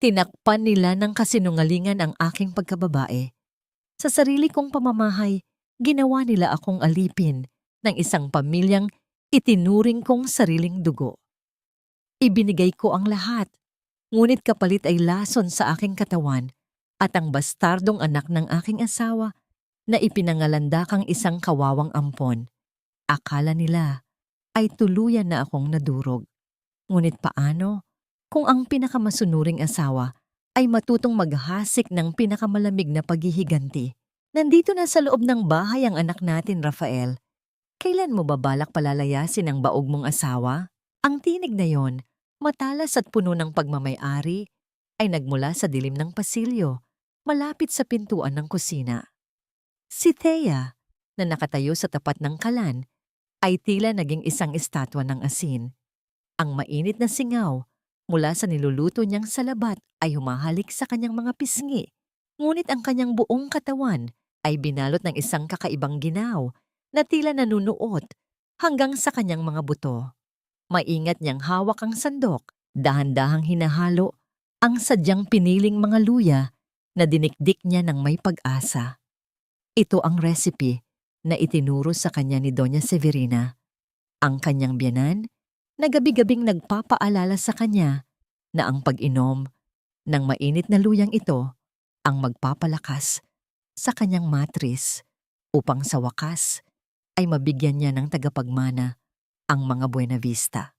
Tinakpan nila ng kasinungalingan ang aking pagkababae. Sa sarili kong pamamahay, ginawa nila akong alipin ng isang pamilyang itinuring kong sariling dugo. Ibinigay ko ang lahat, ngunit kapalit ay lason sa aking katawan at ang bastardong anak ng aking asawa na ipinangalandakang isang kawawang ampon. Akala nila ay tuluyan na akong nadurog. Ngunit paano kung ang pinakamasunuring asawa ay matutong maghasik ng pinakamalamig na paghihiganti? Nandito na sa loob ng bahay ang anak natin, Rafael. Kailan mo ba balak palalayasin ang baog mong asawa? Ang tinig na yon, matalas at puno ng pagmamay-ari, ay nagmula sa dilim ng pasilyo, malapit sa pintuan ng kusina. Si Thea, na nakatayo sa tapat ng kalan, ay tila naging isang estatwa ng asin. Ang mainit na singaw mula sa niluluto niyang salabat ay humahalik sa kanyang mga pisngi, ngunit ang kanyang buong katawan ay binalot ng isang kakaibang ginaw na tila nanunuot hanggang sa kanyang mga buto. Maingat niyang hawak ang sandok, dahan-dahang hinahalo ang sadyang piniling mga luya na dinikdik niya ng may pag-asa. Ito ang recipe na itinuro sa kanya ni Doña Severina, ang kanyang biyanan, na gabi-gabing nagpapaalala sa kanya na ang pag-inom ng mainit na luyang ito ang magpapalakas sa kanyang matris upang sa wakas ay mabigyan niya ng tagapagmana ang mga Buena Vista.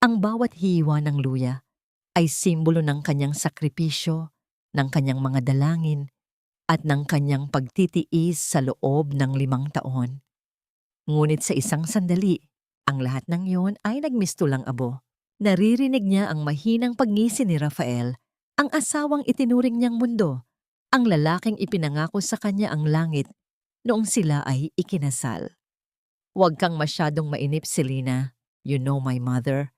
Ang bawat hiwa ng luya ay simbolo ng kanyang sakripisyo, ng kanyang mga dalangin, at ng kanyang pagtitiis sa loob ng 5 taon. Ngunit sa isang sandali, ang lahat ng yon ay nagmistulang abo. Naririnig niya ang mahinang pagngisi ni Rafael, ang asawang itinuring niyang mundo, ang lalaking ipinangako sa kanya ang langit noong sila ay ikinasal. Huwag kang masyadong mainip, Selena. You know my mother.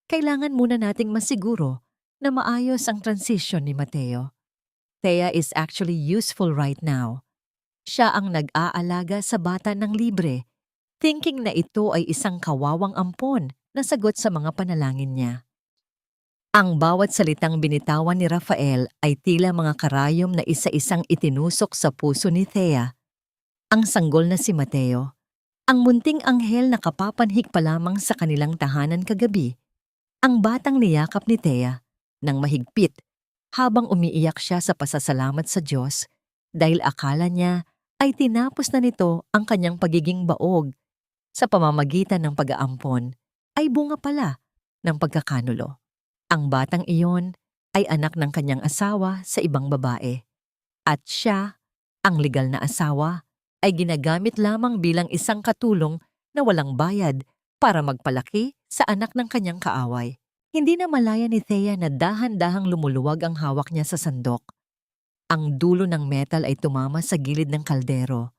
Kailangan muna nating masiguro na maayos ang transition ni Mateo. Thea is actually useful right now. Siya ang nag-aalaga sa bata ng libre, thinking na ito ay isang kawawang ampon na sagot sa mga panalangin niya. Ang bawat salitang binitawan ni Rafael ay tila mga karayom na isa-isang itinusok sa puso ni Thea. Ang sanggol na si Mateo, ang munting anghel na kapapanhik pa lamang sa kanilang tahanan kagabi, ang batang niyakap ni Thea ng mahigpit habang umiiyak siya sa pasasalamat sa Diyos dahil akala niya ay tinapos na nito ang kanyang pagiging baog sa pamamagitan ng pag-aampon ay bunga pala ng pagkakanulo. Ang batang iyon ay anak ng kanyang asawa sa ibang babae at siya, ang legal na asawa, ay ginagamit lamang bilang isang katulong na walang bayad para magpalaki sa anak ng kanyang kaaway. Hindi na malaya ni Thea na dahan-dahang lumuluwag ang hawak niya sa sandok. Ang dulo ng metal ay tumama sa gilid ng kaldero.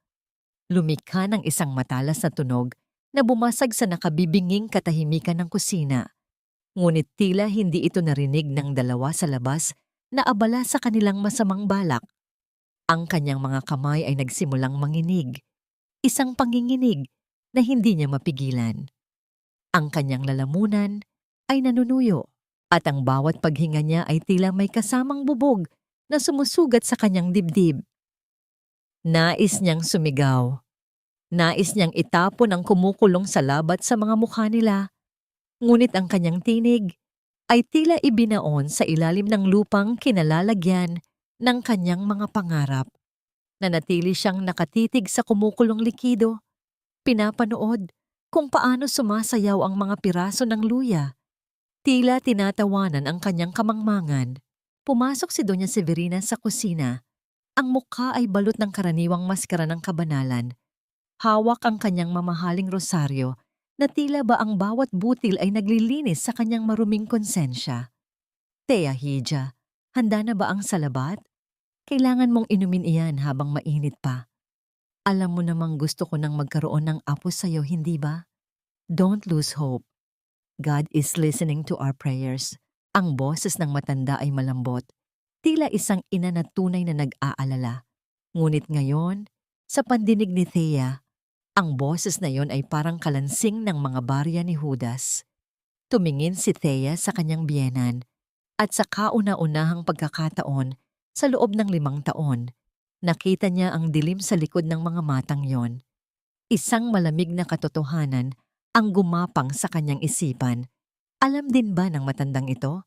Lumikha ng isang matalas na tunog na bumasag sa nakabibinging katahimikan ng kusina. Ngunit tila hindi ito narinig ng dalawa sa labas na abala sa kanilang masamang balak. Ang kanyang mga kamay ay nagsimulang manginig, isang panginginig na hindi niya mapigilan. Ang kanyang lalamunan ay nanunuyo at ang bawat paghinga niya ay tila may kasamang bubog na sumusugat sa kanyang dibdib. Nais niyang sumigaw. Nais niyang itapon ang kumukulong sa labat sa mga mukha nila. Ngunit ang kanyang tinig ay tila ibinaon sa ilalim ng lupang kinalalagyan ng kanyang mga pangarap. Nanatili siyang nakatitig sa kumukulong likido, pinapanood kung paano sumasayaw ang mga piraso ng luya. Tila tinatawanan ang kanyang kamangmangan. Pumasok si Doña Severina sa kusina. Ang mukha ay balot ng karaniwang maskara ng kabanalan. Hawak ang kanyang mamahaling rosaryo na tila ba ang bawat butil ay naglilinis sa kanyang maruming konsensya. Thea Hija, handa na ba ang salabat? Kailangan mong inumin iyan habang mainit pa. Alam mo namang gusto ko nang magkaroon ng apo sa'yo, hindi ba? Don't lose hope. God is listening to our prayers. Ang boses ng matanda ay malambot. Tila isang ina na tunay na nag-aalala. Ngunit ngayon, sa pandinig ni Thea, ang boses na yon ay parang kalansing ng mga barya ni Judas. Tumingin si Thea sa kanyang biyenan At sa kauna-unahang pagkakataon, sa loob ng 5 taon, nakita niya ang dilim sa likod ng mga matang yon. Isang malamig na katotohanan ang gumapang sa kanyang isipan. Alam din ba ng matandang ito?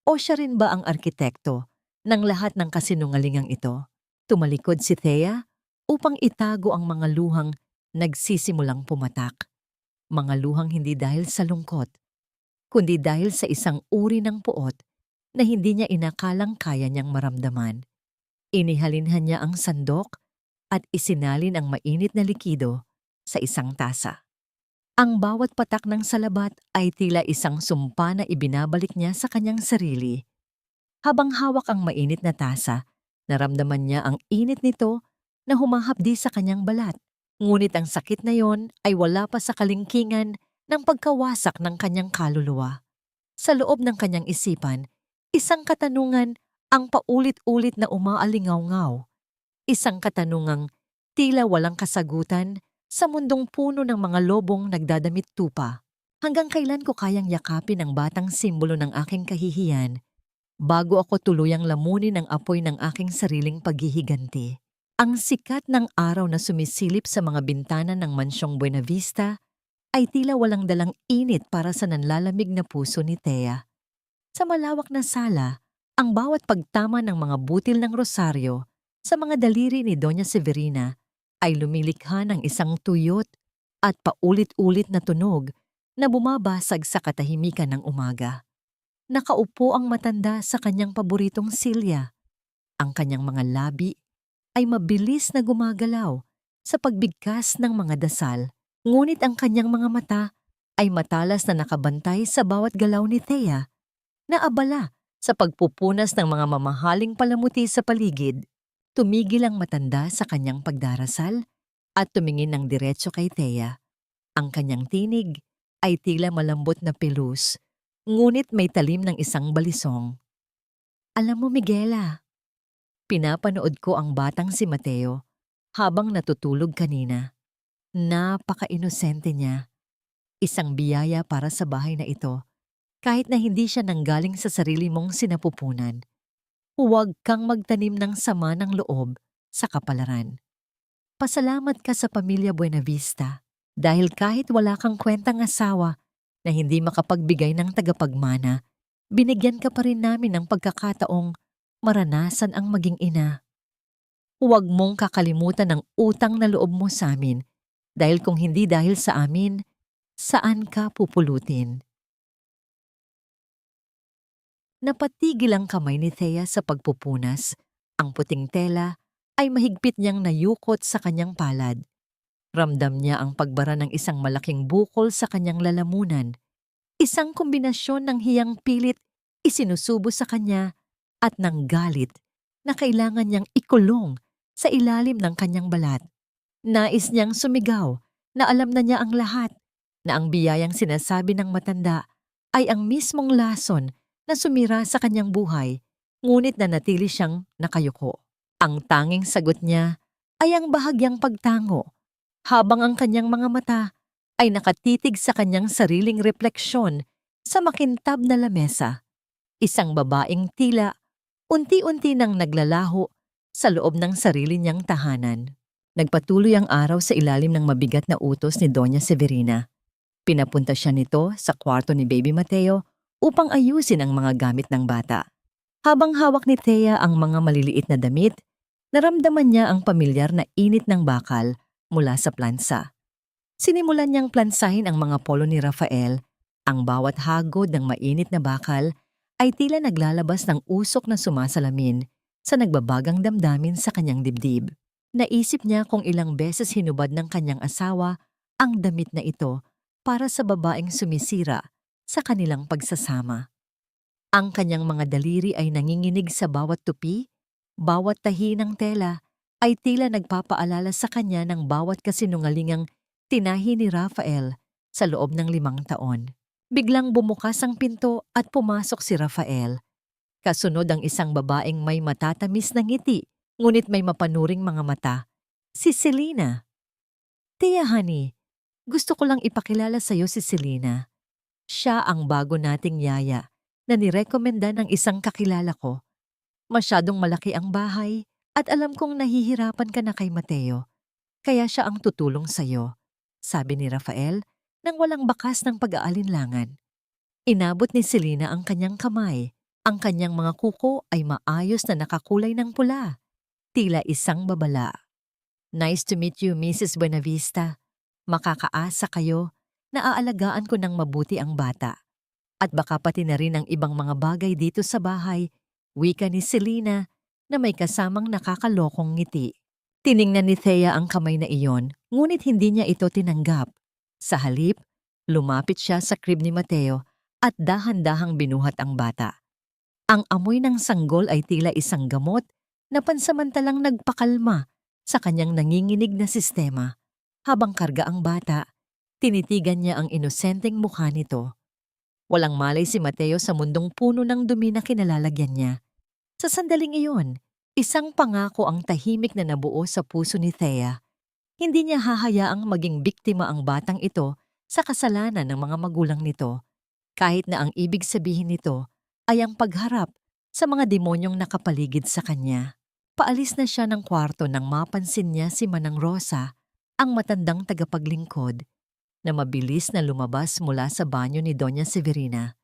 O siya rin ba ang arkitekto ng lahat ng kasinungalingang ito? Tumalikod si Thea upang itago ang mga luhang nagsisimulang pumatak. Mga luhang hindi dahil sa lungkot, kundi dahil sa isang uri ng puot na hindi niya inakalang kaya niyang maramdaman. Inihalinhan niya ang sandok at isinalin ang mainit na likido sa isang tasa. Ang bawat patak ng salabat ay tila isang sumpa na ibinabalik niya sa kanyang sarili. Habang hawak ang mainit na tasa, naramdaman niya ang init nito na humahapdi sa kanyang balat. Ngunit ang sakit na yon ay wala pa sa kalingkingan ng pagkawasak ng kanyang kaluluwa. Sa loob ng kanyang isipan, isang katanungan ang paulit-ulit na umaalingaw-ngaw. Isang katanungang tila walang kasagutan sa mundong puno ng mga lobong nagdadamit tupa. Hanggang kailan ko kayang yakapin ang batang simbolo ng aking kahihiyan bago ako tuluyang lamunin ang apoy ng aking sariling paghihiganti? Ang sikat ng araw na sumisilip sa mga bintana ng mansyong Buenavista ay tila walang dalang init para sa nanlalamig na puso ni Thea. Sa malawak na sala, ang bawat pagtama ng mga butil ng rosaryo sa mga daliri ni Doña Severina ay lumilikha ng isang tuyot at paulit-ulit na tunog na bumabasag sa katahimikan ng umaga. Nakaupo ang matanda sa kanyang paboritong silya. Ang kanyang mga labi ay mabilis na gumagalaw sa pagbigkas ng mga dasal, ngunit ang kanyang mga mata ay matalas na nakabantay sa bawat galaw ni Thea, na abala sa pagpupunas ng mga mamahaling palamuti sa paligid. Tumigil ang matanda sa kanyang pagdarasal at tumingin ng diretso kay Thea. Ang kanyang tinig ay tila malambot na pilus, ngunit may talim ng isang balisong. Alam mo, Miguela, pinapanood ko ang batang si Mateo habang natutulog kanina. Napaka-inosente niya. Isang biyaya para sa bahay na ito, kahit na hindi siya nanggaling sa sarili mong sinapupunan. Huwag kang magtanim ng sama ng loob sa kapalaran. Pasalamat ka sa pamilya Buenavista dahil kahit wala kang kwentang asawa na hindi makapagbigay ng tagapagmana, binigyan ka pa rin namin ng pagkakataong maranasan ang maging ina. Huwag mong kakalimutan ang utang na loob mo sa amin dahil kung hindi dahil sa amin, saan ka pupulutin? Napatigil ang kamay ni Thea sa pagpupunas. Ang puting tela ay mahigpit niyang nayukot sa kanyang palad. Ramdam niya ang pagbara ng isang malaking bukol sa kanyang lalamunan. Isang kombinasyon ng hiyang pilit isinusubo sa kanya at ng galit na kailangan niyang ikulong sa ilalim ng kanyang balat. Nais niyang sumigaw na alam na niya ang lahat, na ang biyayang sinasabi ng matanda ay ang mismong lason na sumira sa kanyang buhay, ngunit nanatili siyang nakayuko. Ang tanging sagot niya ay ang bahagyang pagtango, habang ang kanyang mga mata ay nakatitig sa kanyang sariling refleksyon sa makintab na lamesa. Isang babaeng tila unti-unti nang naglalaho sa loob ng sarili niyang tahanan. Nagpatuloy ang araw sa ilalim ng mabigat na utos ni Doña Severina. Pinapunta siya nito sa kwarto ni Baby Mateo upang ayusin ang mga gamit ng bata. Habang hawak ni Thea ang mga maliliit na damit, naramdaman niya ang pamilyar na init ng bakal mula sa plansa. Sinimulan niyang plansahin ang mga polo ni Rafael. Ang bawat hagod ng mainit na bakal ay tila naglalabas ng usok na sumasalamin sa nagbabagang damdamin sa kanyang dibdib. Naisip niya kung ilang beses hinubad ng kanyang asawa ang damit na ito para sa babaeng sumisira sa kanilang pagsasama. Ang kanyang mga daliri ay nanginginig sa bawat tupi, bawat tahi ng tela ay tila nagpapaalala sa kanya ng bawat kasinungalingang tinahi ni Rafael sa loob ng 5 taon. Biglang bumukas ang pinto at pumasok si Rafael. Kasunod ang isang babaeng may matatamis na ngiti, ngunit may mapanuring mga mata. Si Selena. Tia honey, gusto ko lang ipakilala sa iyo si Selena. Siya ang bago nating yaya na nirekomenda ng isang kakilala ko. Masyadong malaki ang bahay at alam kong nahihirapan ka na kay Mateo, kaya siya ang tutulong sa'yo, sabi ni Rafael nang walang bakas ng pag-aalinlangan. Inabot ni Selena ang kanyang kamay. Ang kanyang mga kuko ay maayos na nakakulay ng pula, tila isang babala. Nice to meet you, Mrs. Buenavista. Makakaasa kayo na aalagaan ko ng mabuti ang bata. At baka pati na rin ang ibang mga bagay dito sa bahay, wika ni Selena na may kasamang nakakalokong ngiti. Tiningnan ni Thea ang kamay na iyon, ngunit hindi niya ito tinanggap. Sa halip, lumapit siya sa crib ni Mateo at dahan-dahang binuhat ang bata. Ang amoy ng sanggol ay tila isang gamot na pansamantalang nagpakalma sa kanyang nanginginig na sistema. Habang karga ang bata, tinitigan niya ang inosenteng mukha nito. Walang malay si Mateo sa mundong puno ng dumi na kinalalagyan niya. Sa sandaling iyon, isang pangako ang tahimik na nabuo sa puso ni Thea. Hindi niya hahayaang maging biktima ang batang ito sa kasalanan ng mga magulang nito, kahit na ang ibig sabihin nito ay ang pagharap sa mga demonyong nakapaligid sa kanya. Paalis na siya ng kwarto nang mapansin niya si Manang Rosa, ang matandang tagapaglingkod, na mabilis na lumabas mula sa banyo ni Doña Severina.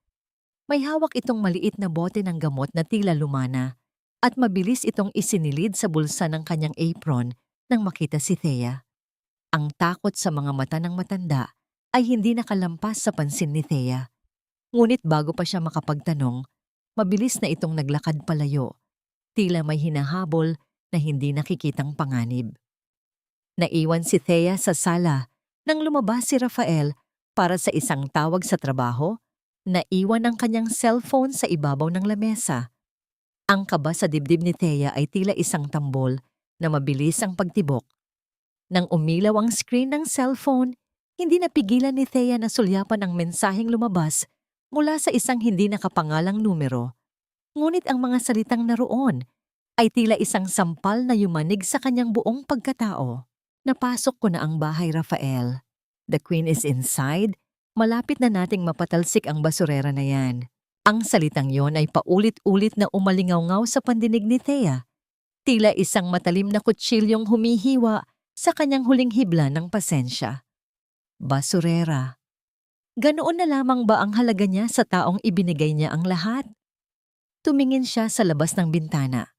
May hawak itong maliit na bote ng gamot na tila lumana at mabilis itong isinilid sa bulsa ng kanyang apron nang makita si Thea. Ang takot sa mga mata ng matanda ay hindi nakalampas sa pansin ni Thea. Ngunit bago pa siya makapagtanong, mabilis na itong naglakad palayo, tila may hinahabol na hindi nakikitang panganib. Naiwan si Thea sa sala nang lumabas si Rafael para sa isang tawag sa trabaho. Naiwan ang kanyang cellphone sa ibabaw ng lamesa. Ang kaba sa dibdib ni Thea ay tila isang tambol na mabilis ang pagtibok. Nang umilaw ang screen ng cellphone, hindi napigilan ni Thea na sulyapan ang mensaheng lumabas mula sa isang hindi nakapangalang numero. Ngunit ang mga salitang naroon ay tila isang sampal na yumanig sa kanyang buong pagkatao. Napasok ko na ang bahay, Rafael. The Queen is inside. Malapit na nating mapatalsik ang basurera na yan. Ang salitang yon ay paulit-ulit na umalingaw-ngaw sa pandinig ni Thea. Tila isang matalim na kutsilyong humihiwa sa kanyang huling hibla ng pasensya. Basurera. Ganoon na lamang ba ang halaga niya sa taong ibinigay niya ang lahat? Tumingin siya sa labas ng bintana.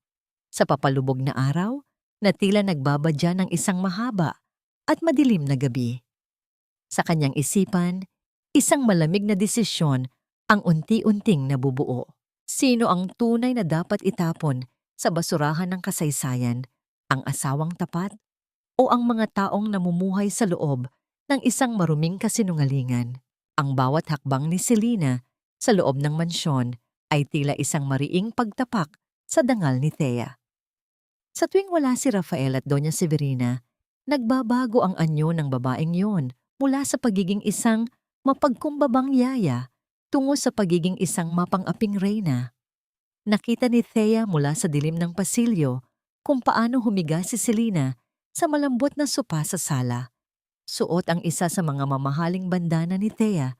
Sa papalubog na araw, na tila nagbabadya ng isang mahaba at madilim na gabi. Sa kanyang isipan, isang malamig na desisyon ang unti-unting nabubuo. Sino ang tunay na dapat itapon sa basurahan ng kasaysayan? Ang asawang tapat o ang mga taong namumuhay sa loob ng isang maruming kasinungalingan? Ang bawat hakbang ni Selena sa loob ng mansyon ay tila isang mariing pagtapak sa dangal ni Thea. Sa tuwing wala si Rafael at Doña Severina, nagbabago ang anyo ng babaeng yon mula sa pagiging isang mapagkumbabang yaya tungo sa pagiging isang mapang-aping reyna. Nakita ni Thea mula sa dilim ng pasilyo kung paano humiga si Selena sa malambot na sopa sa sala. Suot ang isa sa mga mamahaling bandana ni Thea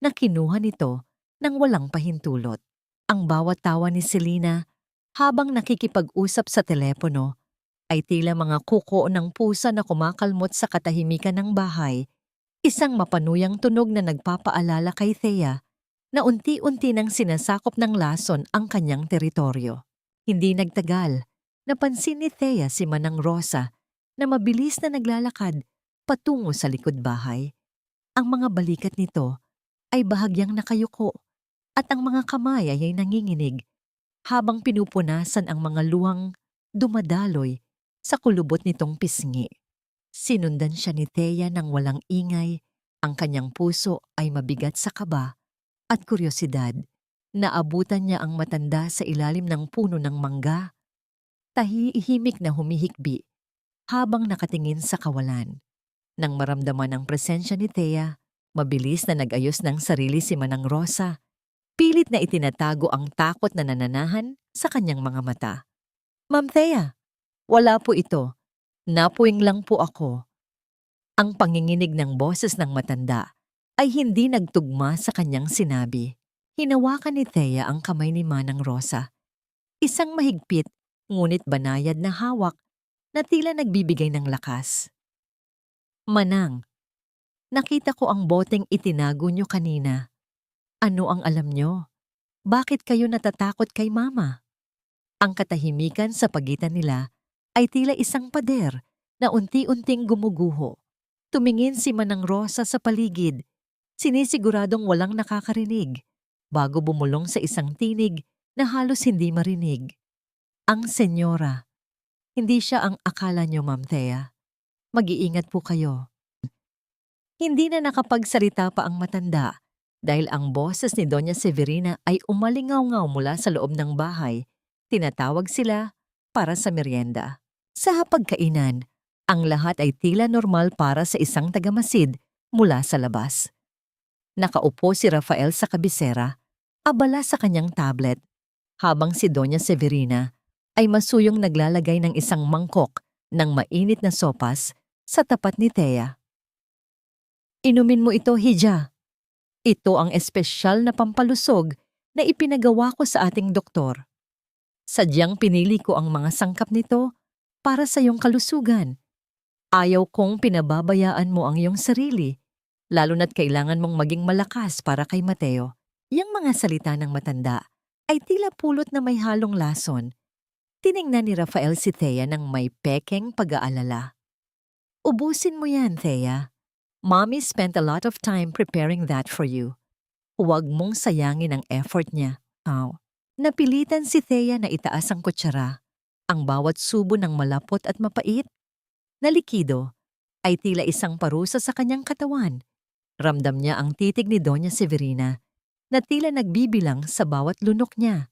na kinuha nito nang walang pahintulot. Ang bawat tawa ni Selena habang nakikipag-usap sa telepono ay tila mga kuko ng pusa na kumakalmot sa katahimikan ng bahay, isang mapanuyang tunog na nagpapaalala kay Thea na unti-unti nang sinasakop ng lason ang kanyang teritoryo. Hindi nagtagal, napansin ni Thea si Manang Rosa na mabilis na naglalakad patungo sa likod bahay. Ang mga balikat nito ay bahagyang nakayuko at ang mga kamay ay nanginginig habang pinupunasan ang mga luhang dumadaloy sa kulubot nitong pisngi. Sinundan siya ni Thea nang walang ingay. Ang kanyang puso ay mabigat sa kaba at kuryosidad. Naabutan niya ang matanda sa ilalim ng puno ng mangga. Tahimik na humihikbi habang nakatingin sa kawalan. Nang maramdaman ang presensya ni Thea, mabilis na nag-ayos ng sarili si Manang Rosa. Pilit na itinatago ang takot na nananahan sa kanyang mga mata. Ma'am Thea, wala po ito. Napuwing lang po ako. Ang panginginig ng boses ng matanda ay hindi nagtugma sa kanyang sinabi. Hinawakan ni Thea ang kamay ni Manang Rosa. Isang mahigpit, ngunit banayad na hawak na tila nagbibigay ng lakas. Manang, nakita ko ang boteng itinago niyo kanina. Ano ang alam niyo? Bakit kayo natatakot kay Mama? Ang katahimikan sa pagitan nila ay tila isang pader na unti-unting gumuguho. Tumingin si Manang Rosa sa paligid, sinisiguradong walang nakakarinig, bago bumulong sa isang tinig na halos hindi marinig. Ang senyora, hindi siya ang akala niyo, Ma'am Thea. Mag-iingat po kayo. Hindi na nakapagsalita pa ang matanda dahil ang boses ni Doña Severina ay umalingaw-ngaw mula sa loob ng bahay. Tinatawag sila para sa merienda. Sa hapagkainan, ang lahat ay tila normal para sa isang tagamasid mula sa labas. Nakaupo si Rafael sa kabisera, abala sa kanyang tablet, habang si Doña Severina ay masuyong naglalagay ng isang mangkok ng mainit na sopas sa tapat ni Thea. Inumin mo ito, Hija. Ito ang espesyal na pampalusog na ipinagawa ko sa ating doktor. Sadyang pinili ko ang mga sangkap nito para sa iyong kalusugan. Ayaw kong pinababayaan mo ang iyong sarili, lalo na't kailangan mong maging malakas para kay Mateo. Yang mga salita ng matanda ay tila pulot na may halong lason. Tiningnan ni Rafael si Thea ng may pekeng pag-aalala. Ubusin mo yan, Thea. Mommy spent a lot of time preparing that for you. Huwag mong sayangin ang effort niya. Napilitan si Thea na itaas ang kutsara. Ang bawat subo ng malapot at mapait na likido ay tila isang parusa sa kanyang katawan. Ramdam niya ang titig ni Doña Severina na tila nagbibilang sa bawat lunok niya.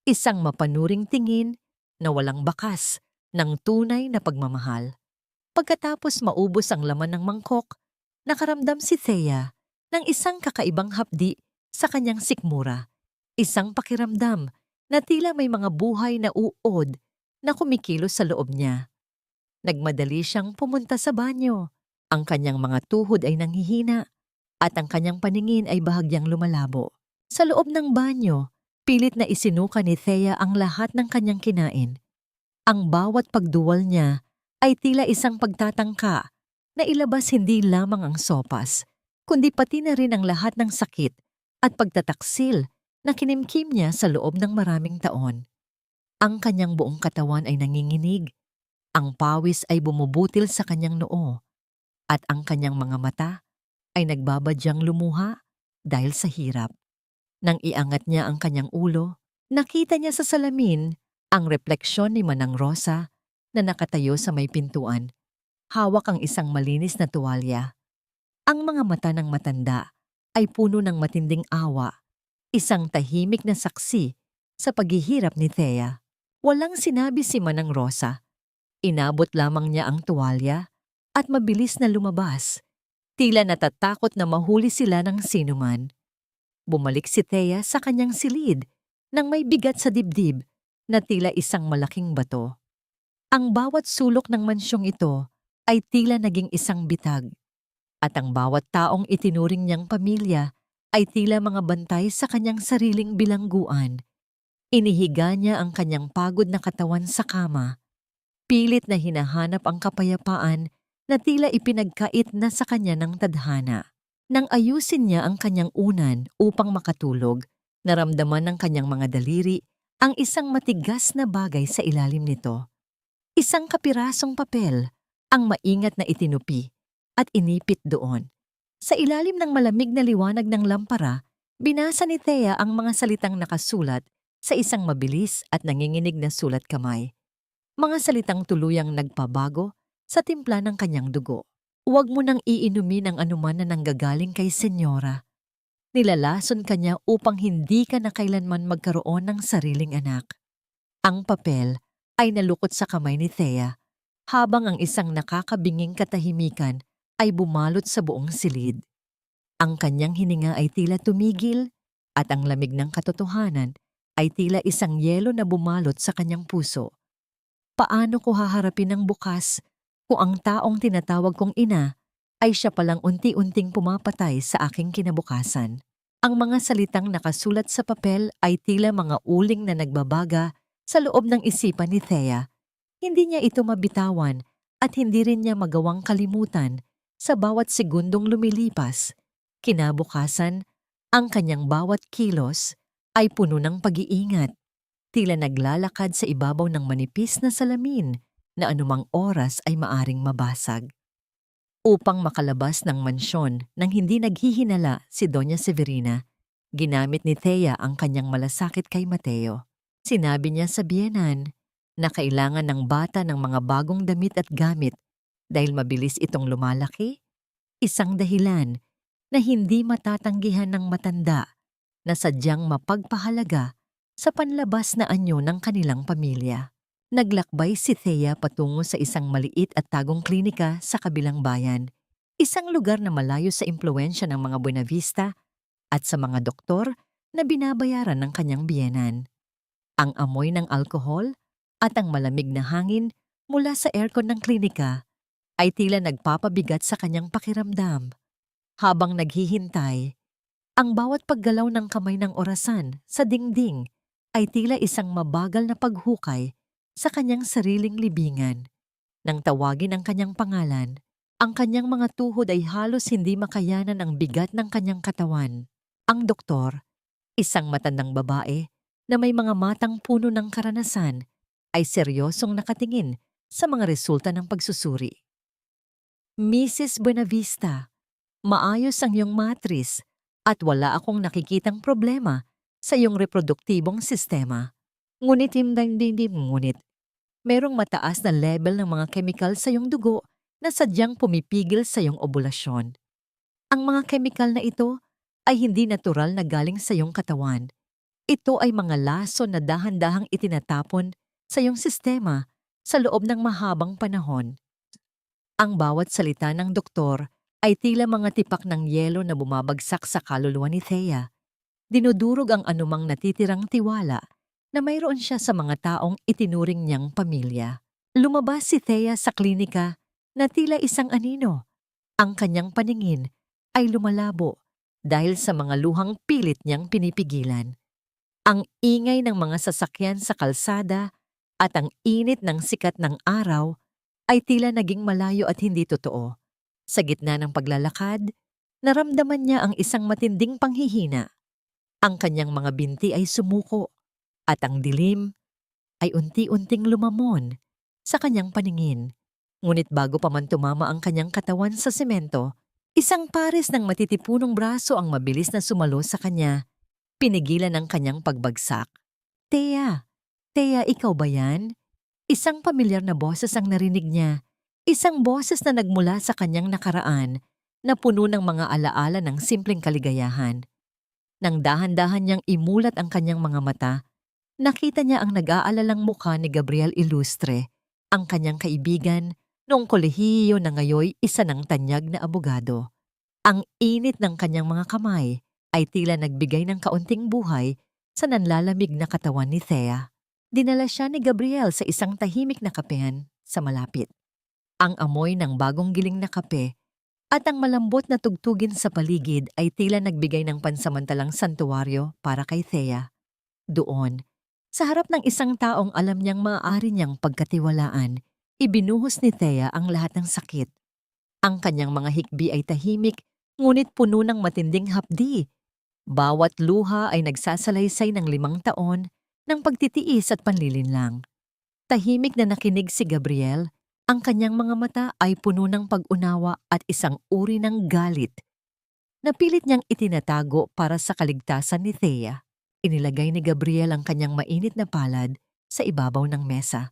Isang mapanuring tingin na walang bakas ng tunay na pagmamahal. Pagkatapos maubos ang laman ng mangkok, nakaramdam si Thea ng isang kakaibang hapdi sa kanyang sikmura. Isang pakiramdam na tila may mga buhay na uod na kumikilos sa loob niya. Nagmadali siyang pumunta sa banyo. Ang kanyang mga tuhod ay nanghihina at ang kanyang paningin ay bahagyang lumalabo. Sa loob ng banyo, pilit na isinuka ni Thea ang lahat ng kanyang kinain. Ang bawat pagduwal niya ay tila isang pagtatangka na ilabas hindi lamang ang sopas, kundi pati na rin ang lahat ng sakit at pagtataksil na kinimkim niya sa loob ng maraming taon. Ang kanyang buong katawan ay nanginginig, ang pawis ay bumubutil sa kanyang noo, at ang kanyang mga mata ay nagbabadyang lumuha dahil sa hirap. Nang iangat niya ang kanyang ulo, nakita niya sa salamin ang refleksyon ni Manang Rosa na nakatayo sa may pintuan. Hawak ang isang malinis na tuwalya. Ang mga mata ng matanda ay puno ng matinding awa, isang tahimik na saksi sa paghihirap ni Thea. Walang sinabi si Manang Rosa. Inabot lamang niya ang tuwalya at mabilis na lumabas. Tila natatakot na mahuli sila ng sinuman. Bumalik si Thea sa kanyang silid nang may bigat sa dibdib na tila isang malaking bato. Ang bawat sulok ng mansyong ito ay tila naging isang bitag, at ang bawat taong itinuring niyang pamilya ay tila mga bantay sa kanyang sariling bilangguan. Inihiga niya ang kanyang pagod na katawan sa kama, pilit na hinahanap ang kapayapaan na tila ipinagkait na sa kanya ng tadhana. Nang ayusin niya ang kanyang unan upang makatulog, naramdaman ng kanyang mga daliri ang isang matigas na bagay sa ilalim nito. Isang kapirasong papel ang maingat na itinupi at inipit doon. Sa ilalim ng malamig na liwanag ng lampara, binasa ni Thea ang mga salitang nakasulat sa isang mabilis at nanginginig na sulat kamay. Mga salitang tuluyang nagpabago sa timpla ng kanyang dugo. Huwag mo nang iinumin ang anuman na nanggagaling kay Senyora. Nilalason ka niya upang hindi ka na kailanman magkaroon ng sariling anak. Ang papel ay nalukot sa kamay ni Thea, habang ang isang nakakabinging katahimikan ay bumalot sa buong silid. Ang kanyang hininga ay tila tumigil at ang lamig ng katotohanan ay tila isang yelo na bumalot sa kanyang puso. Paano ko haharapin ang bukas kung ang taong tinatawag kong ina ay siya palang unti-unting pumapatay sa aking kinabukasan? Ang mga salitang nakasulat sa papel ay tila mga uling na nagbabaga sa loob ng isipan ni Thea. Hindi niya ito mabitawan at hindi rin niya magawang kalimutan sa bawat segundong lumilipas. Kinabukasan, ang kanyang bawat kilos ay puno ng pag-iingat. Tila naglalakad sa ibabaw ng manipis na salamin na anumang oras ay maaring mabasag. Upang makalabas ng mansyon nang hindi naghihinala si Doña Severina, ginamit ni Thea ang kanyang malasakit kay Mateo. Sinabi niya sa biyenan na kailangan ng bata ng mga bagong damit at gamit dahil mabilis itong lumalaki, isang dahilan na hindi matatanggihan ng matanda na sadyang mapagpahalaga sa panlabas na anyo ng kanilang pamilya. Naglakbay si Thea patungo sa isang maliit at tagong klinika sa kabilang bayan, isang lugar na malayo sa impluwensya ng mga Buenavista at sa mga doktor na binabayaran ng kanyang biyenan. Ang amoy ng alkohol at ang malamig na hangin mula sa aircon ng klinika ay tila nagpapabigat sa kanyang pakiramdam. Habang naghihintay, ang bawat paggalaw ng kamay ng orasan sa dingding ay tila isang mabagal na paghukay sa kanyang sariling libingan. Nang tawagin ang kanyang pangalan, ang kanyang mga tuhod ay halos hindi makayanan ang bigat ng kanyang katawan. Ang doktor, isang matandang babae na may mga matang puno ng karanasan, ay seryosong nakatingin sa mga resulta ng pagsusuri. Mrs. Buenavista, maayos ang iyong matris at wala akong nakikitang problema sa iyong reproduktibong sistema. Ngunit merong mataas na level ng mga kemikal sa iyong dugo na sadyang pumipigil sa iyong obulasyon. Ang mga kemikal na ito ay hindi natural na galing sa iyong katawan. Ito ay mga laso na dahan-dahang itinatapon sa iyong sistema sa loob ng mahabang panahon. Ang bawat salita ng doktor ay tila mga tipak ng yelo na bumabagsak sa kaluluwa ni Thea. Dinudurog ang anumang natitirang tiwala na mayroon siya sa mga taong itinuring niyang pamilya. Lumabas si Thea sa klinika na tila isang anino. Ang kanyang paningin ay lumalabo dahil sa mga luhang pilit niyang pinipigilan. Ang ingay ng mga sasakyan sa kalsada at ang init ng sikat ng araw ay tila naging malayo at hindi totoo. Sa gitna ng paglalakad, naramdaman niya ang isang matinding panghihina. Ang kanyang mga binti ay sumuko at ang dilim ay unti-unting lumamon sa kanyang paningin. Ngunit bago pa man tumama ang kanyang katawan sa semento, isang pares ng matitipunong braso ang mabilis na sumalo sa kanya. Pinigilan ang kanyang pagbagsak. Thea, Thea, ikaw ba yan? Isang pamilyar na boses ang narinig niya. Isang boses na nagmula sa kanyang nakaraan na puno ng mga alaala ng simpleng kaligayahan. Nang dahan-dahan niyang imulat ang kanyang mga mata, nakita niya ang nag-aalalang mukha ni Gabriel Ilustre, ang kanyang kaibigan noong kolehiyo na ngayoy isa ng tanyag na abogado. Ang init ng kanyang mga kamay ay tila nagbigay ng kaunting buhay sa nanlalamig na katawan ni Thea. Dinala siya ni Gabriel sa isang tahimik na kapehan sa malapit. Ang amoy ng bagong giling na kape at ang malambot na tugtugin sa paligid ay tila nagbigay ng pansamantalang santuwaryo para kay Thea. Doon, sa harap ng isang taong alam niyang maaari niyang pagkatiwalaan, ibinuhos ni Thea ang lahat ng sakit. Ang kanyang mga hikbi ay tahimik, ngunit puno ng matinding hapdi. Bawat luha ay nagsasalaysay ng 5 taon ng pagtitiis at panlilinlang. Tahimik na nakinig si Gabriel. Ang kanyang mga mata ay puno ng pag-unawa at isang uri ng galit na pilit niyang itinatago para sa kaligtasan ni Thea. Inilagay ni Gabriel ang kanyang mainit na palad sa ibabaw ng mesa,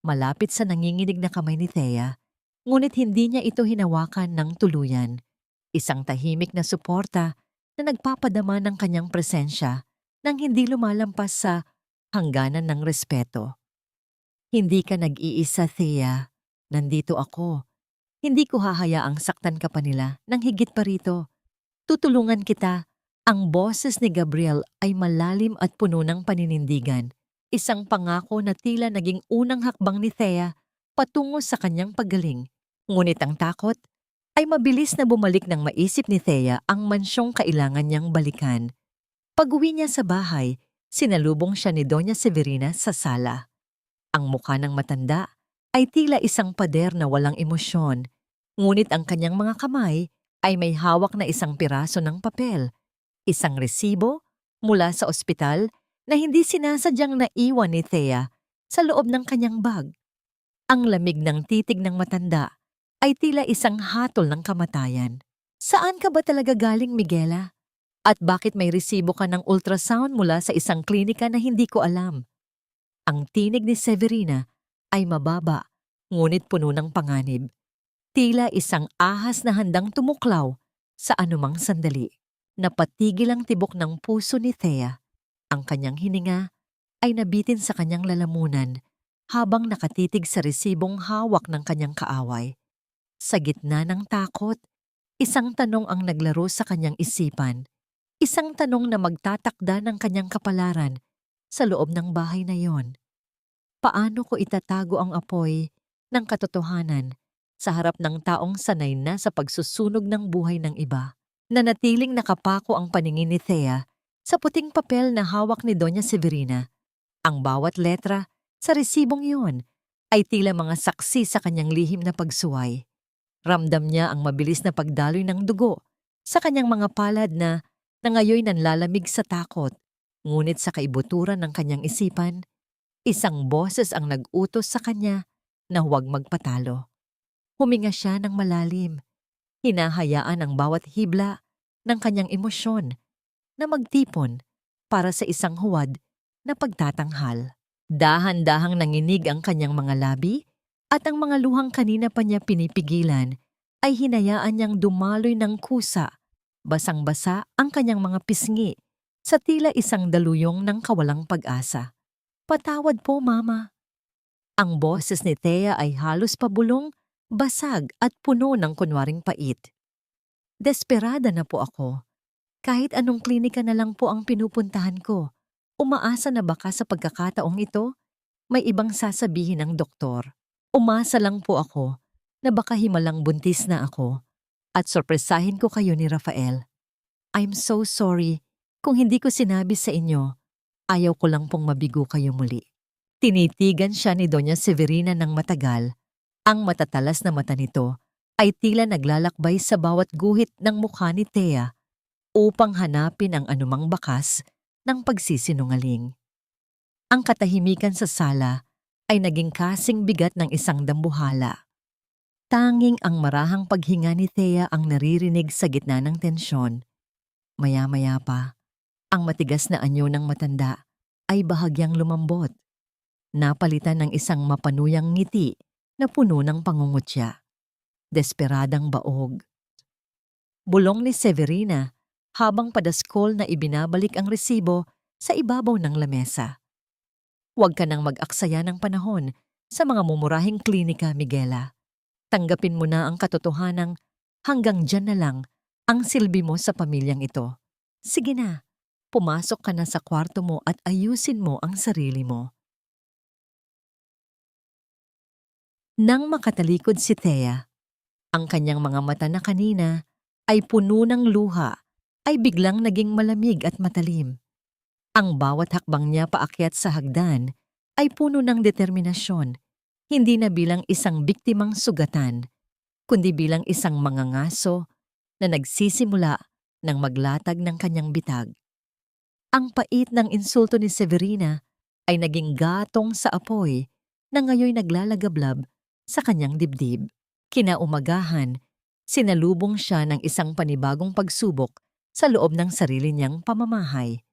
malapit sa nanginginig na kamay ni Thea, ngunit hindi niya ito hinawakan ng tuluyan. Isang tahimik na suporta na nagpapadama ng kanyang presensya nang hindi lumalampas sa hangganan ng respeto. Hindi ka nag-iisa, Thea. Nandito ako. Hindi ko hahayaang saktan ka pa nila nang higit pa rito. Tutulungan kita. Ang boses ni Gabriel ay malalim at puno ng paninindigan. Isang pangako na tila naging unang hakbang ni Thea patungo sa kanyang paggaling. Ngunit ang takot, ay mabilis na bumalik ng maisip ni Thea ang mansyong kailangan niyang balikan. Pag-uwi niya sa bahay, sinalubong siya ni Doña Severina sa sala. Ang mukha ng matanda ay tila isang pader na walang emosyon, ngunit ang kanyang mga kamay ay may hawak na isang piraso ng papel, isang resibo mula sa ospital na hindi sinasadyang naiwan ni Thea sa loob ng kanyang bag. Ang lamig ng titig ng matanda ay tila isang hatol ng kamatayan. Saan ka ba talaga galing, Miguela? At bakit may resibo ka ng ultrasound mula sa isang klinika na hindi ko alam? Ang tinig ni Severina ay mababa, ngunit puno ng panganib. Tila isang ahas na handang tumuklaw sa anumang sandali. Napatigil ang tibok ng puso ni Thea. Ang kanyang hininga ay nabitin sa kanyang lalamunan habang nakatitig sa resibong hawak ng kanyang kaaway. Sa gitna ng takot, isang tanong ang naglaro sa kanyang isipan. Isang tanong na magtatakda ng kanyang kapalaran sa loob ng bahay na yon. Paano ko itatago ang apoy ng katotohanan sa harap ng taong sanay na sa pagsusunog ng buhay ng iba? Nanatiling nakapako ang paningin ni Thea sa puting papel na hawak ni Doña Severina. Ang bawat letra sa resibong yon ay tila mga saksi sa kanyang lihim na pagsuway. Ramdam niya ang mabilis na pagdaloy ng dugo sa kanyang mga palad na ngayoy nanlalamig sa takot. Ngunit sa kaibuturan ng kanyang isipan, isang boses ang nag-utos sa kanya na huwag magpatalo. Huminga siya ng malalim, hinahayaan ang bawat hibla ng kanyang emosyon na magtipon para sa isang huwad na pagtatanghal. Dahan-dahang nanginig ang kanyang mga labi at ang mga luhang kanina pa niya pinipigilan ay hinayaan niyang dumaloy ng kusa. Basang-basa ang kanyang mga pisngi sa tila isang daluyong ng kawalang pag-asa. Patawad po, Mama. Ang boses ni Thea ay halos pabulong, basag at puno ng kunwaring pait. Desperada na po ako. Kahit anong klinika na lang po ang pinupuntahan ko. Umaasa na baka sa pagkakataong ito, may ibang sasabihin ng doktor. Umasa lang po ako na baka himalang buntis na ako at sorpresahin ko kayo ni Rafael. I'm so sorry kung hindi ko sinabi sa inyo. Ayaw ko lang pong mabigo kayo muli. Tinitigan siya ni Doña Severina ng matagal. Ang matatalas na mata nito ay tila naglalakbay sa bawat guhit ng mukha ni Thea upang hanapin ang anumang bakas ng pagsisinungaling. Ang katahimikan sa sala ay naging kasing bigat ng isang dambuhala. Tanging ang marahang paghinga ni Thea ang naririnig sa gitna ng tensyon. Maya-maya pa, ang matigas na anyo ng matanda ay bahagyang lumambot. Napalitan ng isang mapanuyang ngiti na puno ng pangungutya. Desperadang baog. Bulong ni Severina habang padaskol na ibinabalik ang resibo sa ibabaw ng lamesa. Huwag ka nang mag-aksaya ng panahon sa mga mumurahing klinika, Miguela. Tanggapin mo na ang katotohanang hanggang dyan na lang ang silbi mo sa pamilyang ito. Sige na, pumasok ka na sa kwarto mo at ayusin mo ang sarili mo. Nang makatalikod si Thea, ang kanyang mga mata na kanina ay puno ng luha ay biglang naging malamig at matalim. Ang bawat hakbang niya paakyat sa hagdan ay puno ng determinasyon, hindi na bilang isang biktimang sugatan, kundi bilang isang mangangaso na nagsisimula ng maglatag ng kanyang bitag. Ang pait ng insulto ni Severina ay naging gatong sa apoy na ngayoy naglalagablab sa kanyang dibdib. Kinaumagahan, sinalubong siya ng isang panibagong pagsubok sa loob ng sarili niyang pamamahay.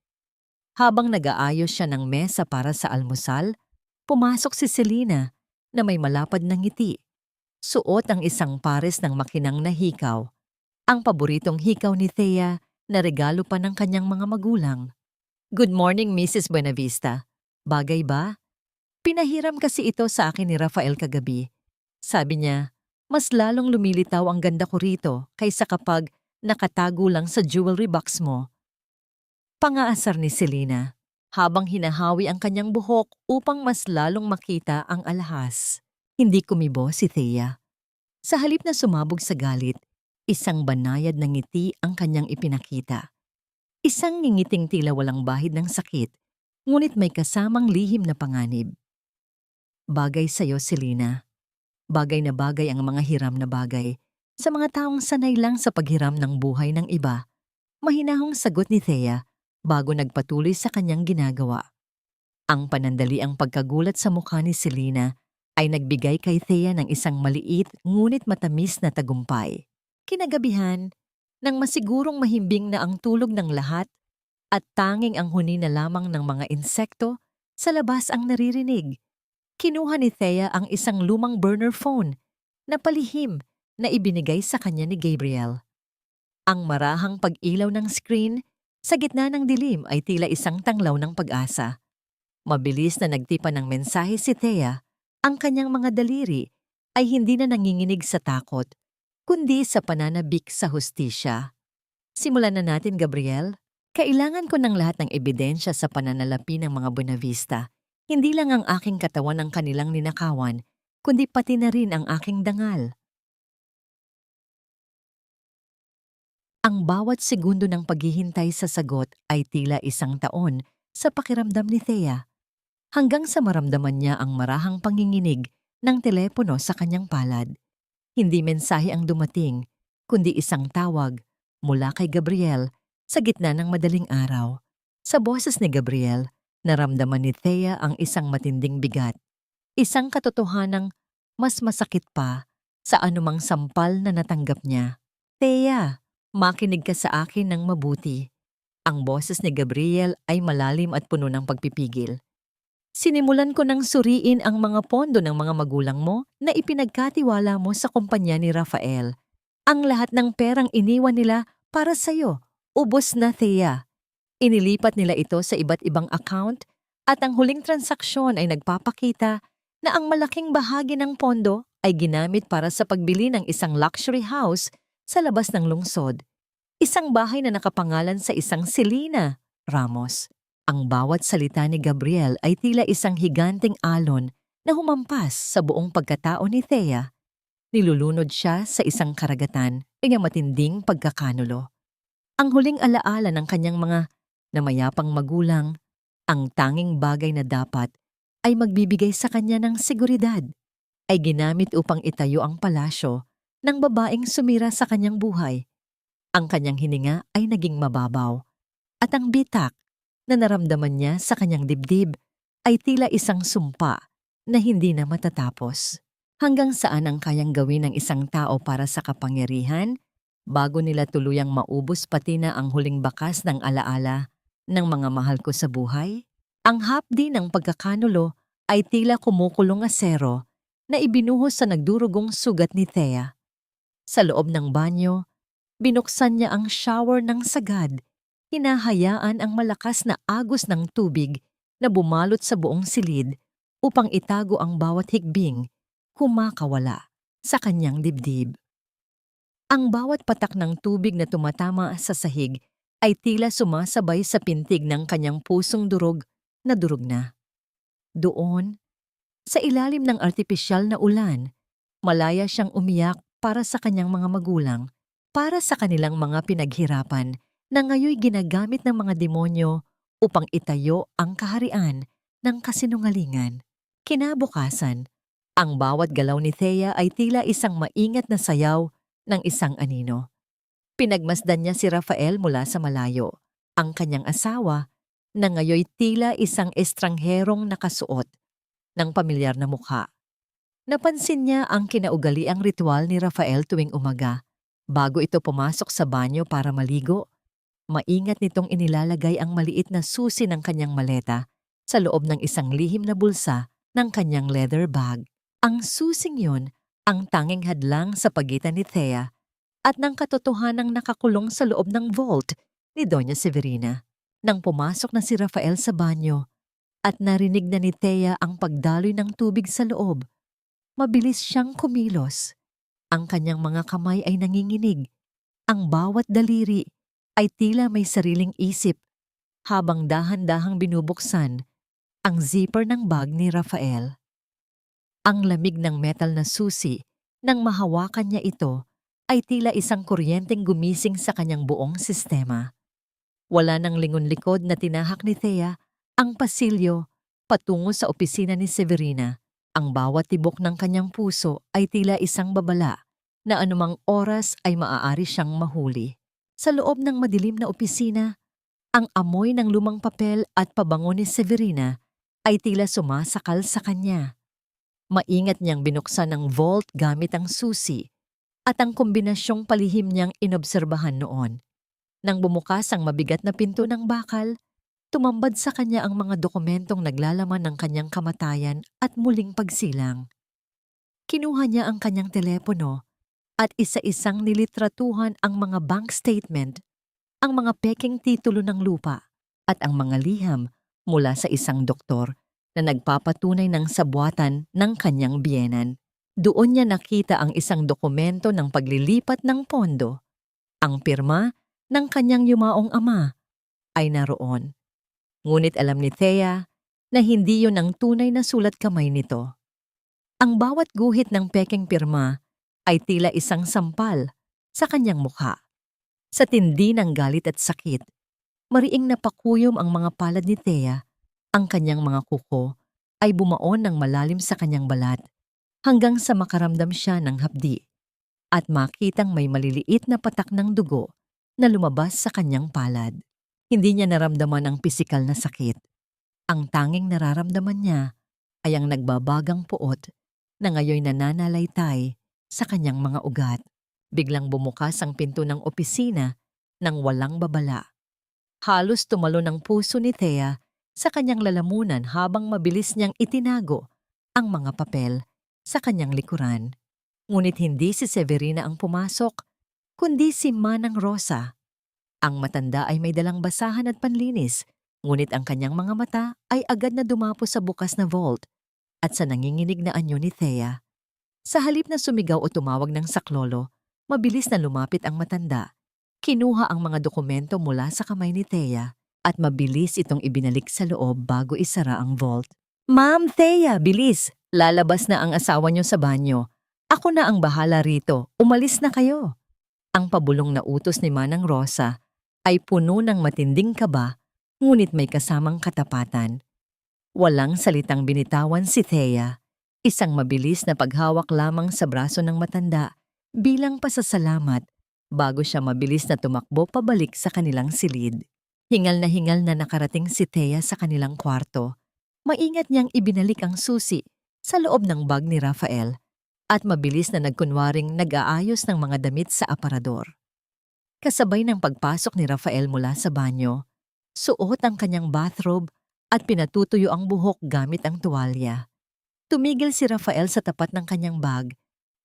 Habang nag-aayos siya ng mesa para sa almusal, pumasok si Selena na may malapad na ngiti. Suot ang isang pares ng makinang na hikaw, ang paboritong hikaw ni Thea na regalo pa ng kanyang mga magulang. Good morning, Mrs. Buenavista. Bagay ba? Pinahiram kasi ito sa akin ni Rafael kagabi. Sabi niya, mas lalong lumilitaw ang ganda ko rito kaysa kapag nakatago lang sa jewelry box mo. Pangaasar ni Selena habang hinahawi ang kanyang buhok upang mas lalong makita ang alahas. Hindi kumibo si Thea. Sa halip na sumabog sa galit, Isang banayad na ngiti ang kanyang ipinakita. Isang ngingiting tila walang bahid ng sakit, ngunit may kasamang lihim na panganib. Bagay sa'yo, Selena. Bagay na bagay ang mga hiram na bagay. Sa mga taong sanay lang sa paghiram ng buhay ng iba, mahinahong sagot ni Thea bago nagpatuloy sa kanyang ginagawa. Ang panandaliang pagkagulat sa mukha ni Selena ay nagbigay kay Thea ng isang maliit ngunit matamis na tagumpay. Kinagabihan, nang masigurong mahimbing na ang tulog ng lahat at tanging ang huni na lamang ng mga insekto sa labas ang naririnig, kinuha ni Thea ang isang lumang burner phone na palihim na ibinigay sa kanya ni Gabriel. Ang marahang pag-ilaw ng screen sa gitna ng dilim ay tila isang tanglaw ng pag-asa. Mabilis na nagtipa ng mensahe si Thea, ang kanyang mga daliri ay hindi na nanginginig sa takot, kundi sa pananabik sa hustisya. Simulan na natin, Gabriel. Kailangan ko ng lahat ng ebidensya sa pananalapi ng mga Buenavista. Hindi lang ang aking katawan ang kanilang ninakawan, kundi pati na rin ang aking dangal. Ang bawat segundo ng paghihintay sa sagot ay tila isang taon sa pakiramdam ni Thea, hanggang sa maramdaman niya ang marahang panginginig ng telepono sa kanyang palad. Hindi mensahe ang dumating, kundi isang tawag mula kay Gabriel sa gitna ng madaling araw. Sa boses ni Gabriel, naramdaman ni Thea ang isang matinding bigat. Isang katotohanang mas masakit pa sa anumang sampal na natanggap niya. Thea, makinig ka sa akin ng mabuti. Ang boses ni Gabriel ay malalim at puno ng pagpipigil. Sinimulan ko nang suriin ang mga pondo ng mga magulang mo na ipinagkatiwala mo sa kumpanya ni Rafael. Ang lahat ng perang iniwan nila para sa'yo, ubos na, Thea. Inilipat nila ito sa iba't ibang account at ang huling transaksyon ay nagpapakita na ang malaking bahagi ng pondo ay ginamit para sa pagbili ng isang luxury house sa labas ng lungsod. Isang bahay na nakapangalan sa isang Selena Ramos. Ang bawat salita ni Gabriel ay tila isang higanting alon na humampas sa buong pagkatao ni Thea. Nilulunod siya sa isang karagatan ng matinding pagkakanulo. Ang huling alaala ng kanyang mga namayapang magulang, ang tanging bagay na dapat ay magbibigay sa kanya ng seguridad, ay ginamit upang itayo ang palasyo ng babaeng sumira sa kanyang buhay. Ang kanyang hininga ay naging mababaw, at ang bitak na naramdaman niya sa kanyang dibdib ay tila isang sumpa na hindi na matatapos. Hanggang saan ang kayang gawin ng isang tao para sa kapangyarihan bago nila tuluyang maubos pati na ang huling bakas ng alaala ng mga mahal ko sa buhay? Ang hapdi ng pagkakanulo ay tila kumukulong asero na ibinuhos sa nagdurugong sugat ni Thea. Sa loob ng banyo, binuksan niya ang shower ng sagad. Hinahayaan ang malakas na agos ng tubig na bumalot sa buong silid upang itago ang bawat higbing kumakawala sa kanyang dibdib. Ang bawat patak ng tubig na tumatama sa sahig ay tila sumasabay sa pintig ng kanyang pusong durog na durog na. Doon, sa ilalim ng artipisyal na ulan, malaya siyang umiyak para sa kanyang mga magulang, para sa kanilang mga pinaghirapan na ngayoy ginagamit ng mga demonyo upang itayo ang kaharian ng kasinungalingan. Kinabukasan, ang bawat galaw ni Thea ay tila isang maingat na sayaw ng isang anino. Pinagmasdan niya si Rafael mula sa malayo, ang kanyang asawa, na ngayoy tila isang estrangherong nakasuot ng pamilyar na mukha. Napansin niya ang kinaugaliang ritual ni Rafael tuwing umaga. Bago ito pumasok sa banyo para maligo, maingat nitong inilalagay ang maliit na susi ng kanyang maleta sa loob ng isang lihim na bulsa ng kanyang leather bag. Ang susing yun ang tanging hadlang sa pagitan ni Thea at ng katotohanang nakakulong sa loob ng vault ni Doña Severina. Nang pumasok na si Rafael sa banyo at narinig na ni Thea ang pagdaloy ng tubig sa loob, mabilis siyang kumilos. Ang kanyang mga kamay ay nanginginig. Ang bawat daliri ay tila may sariling isip habang dahan-dahang binubuksan ang zipper ng bag ni Rafael. Ang lamig ng metal na susi nang mahawakan niya ito ay tila isang kuryenteng gumising sa kanyang buong sistema. Wala nang lingon-likod na tinahak ni Thea ang pasilyo patungo sa opisina ni Severina. Ang bawat tibok ng kanyang puso ay tila isang babala na anumang oras ay maaari siyang mahuli. Sa loob ng madilim na opisina, ang amoy ng lumang papel at pabango ni Severina ay tila sumasakal sa kanya. Maingat niyang binuksan ang vault gamit ang susi at ang kombinasyong palihim niyang inobserbahan noon. Nang bumukas ang mabigat na pinto ng bakal, tumambad sa kanya ang mga dokumentong naglalaman ng kanyang kamatayan at muling pagsilang. Kinuha niya ang kanyang telepono at isa-isang nilitratuhan ang mga bank statement, ang mga peking titulo ng lupa at ang mga liham mula sa isang doktor na nagpapatunay ng sabuatan ng kanyang biyenan. Doon niya nakita ang isang dokumento ng paglilipat ng pondo. Ang pirma ng kanyang yumaong ama ay naroon. Ngunit alam ni Thea na hindi yon ang tunay na sulat kamay nito. Ang bawat guhit ng peking pirma ay tila isang sampal sa kanyang mukha. Sa tindi ng galit at sakit, mariing napakuyom ang mga palad ni Thea. Ang kanyang mga kuko ay bumaon ng malalim sa kanyang balat hanggang sa makaramdam siya ng hapdi at makitang may maliliit na patak ng dugo na lumabas sa kanyang palad. Hindi niya naramdaman ang pisikal na sakit. Ang tanging nararamdaman niya ay ang nagbabagang puot na ngayoy nananalaytay sa kanyang mga ugat. Biglang bumukas ang pinto ng opisina nang walang babala. Halos tumalon ang puso ni Thea sa kanyang lalamunan habang mabilis niyang itinago ang mga papel sa kanyang likuran. Ngunit hindi si Severina ang pumasok, kundi si Manang Rosa. Ang matanda ay may dalang basahan at panlinis, ngunit ang kanyang mga mata ay agad na dumapo sa bukas na vault at sa nanginginig na anyo ni Thea. Sa halip na sumigaw o tumawag ng saklolo, mabilis na lumapit ang matanda. Kinuha ang mga dokumento mula sa kamay ni Thea at mabilis itong ibinalik sa loob bago isara ang vault. "Ma'am Thea, bilis! Lalabas na ang asawa niyo sa banyo. Ako na ang bahala rito. Umalis na kayo." Ang pabulong na utos ni Manang Rosa ay puno ng matinding kaba, ngunit may kasamang katapatan. Walang salitang binitawan si Thea, isang mabilis na paghawak lamang sa braso ng matanda bilang pasasalamat bago siya mabilis na tumakbo pabalik sa kanilang silid. Hingal na nakarating si Thea sa kanilang kwarto. Maingat niyang ibinalik ang susi sa loob ng bag ni Rafael at mabilis na nagkunwaring nag-aayos ng mga damit sa aparador. Kasabay ng pagpasok ni Rafael mula sa banyo, suot ang kanyang bathrobe at pinatutuyo ang buhok gamit ang tuwalya. Tumigil si Rafael sa tapat ng kanyang bag.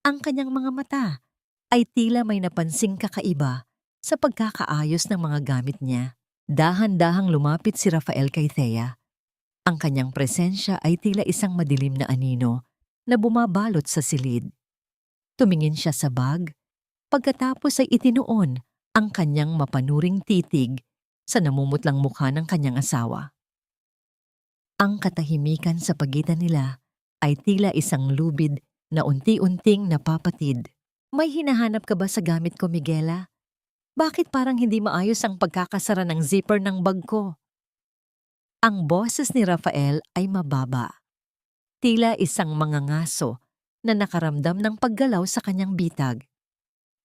Ang kanyang mga mata ay tila may napansing kakaiba sa pagkakaayos ng mga gamit niya. Dahan-dahang lumapit si Rafael kay Thea. Ang kanyang presensya ay tila isang madilim na anino na bumabalot sa silid. Tumingin siya sa bag, pagkatapos ay itinuon ang kanyang mapanuring titig sa namumutlang mukha ng kanyang asawa. Ang katahimikan sa pagitan nila ay tila isang lubid na unti-unting napapatid. "May hinahanap ka ba sa gamit ko, Miguela? Bakit parang hindi maayos ang pagkakasara ng zipper ng bag ko?" Ang boses ni Rafael ay mababa. Tila isang mangangaso na nakaramdam ng paggalaw sa kanyang bitag.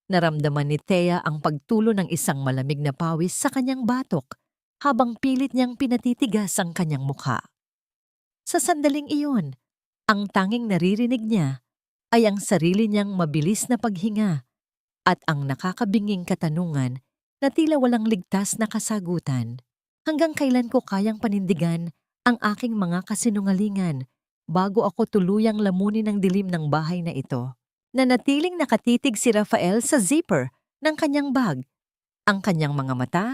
Naramdaman ni Thea ang pagtulo ng isang malamig na pawis sa kanyang batok habang pilit niyang pinatitigas ang kanyang mukha. Sa sandaling iyon, ang tanging naririnig niya ay ang sarili niyang mabilis na paghinga at ang nakakabinging katanungan na tila walang ligtas na kasagutan. Hanggang kailan ko kayang panindigan ang aking mga kasinungalingan bago ako tuluyang lamunin ang dilim ng bahay na ito? Nanatiling nakatitig si Rafael sa zipper ng kanyang bag. Ang kanyang mga mata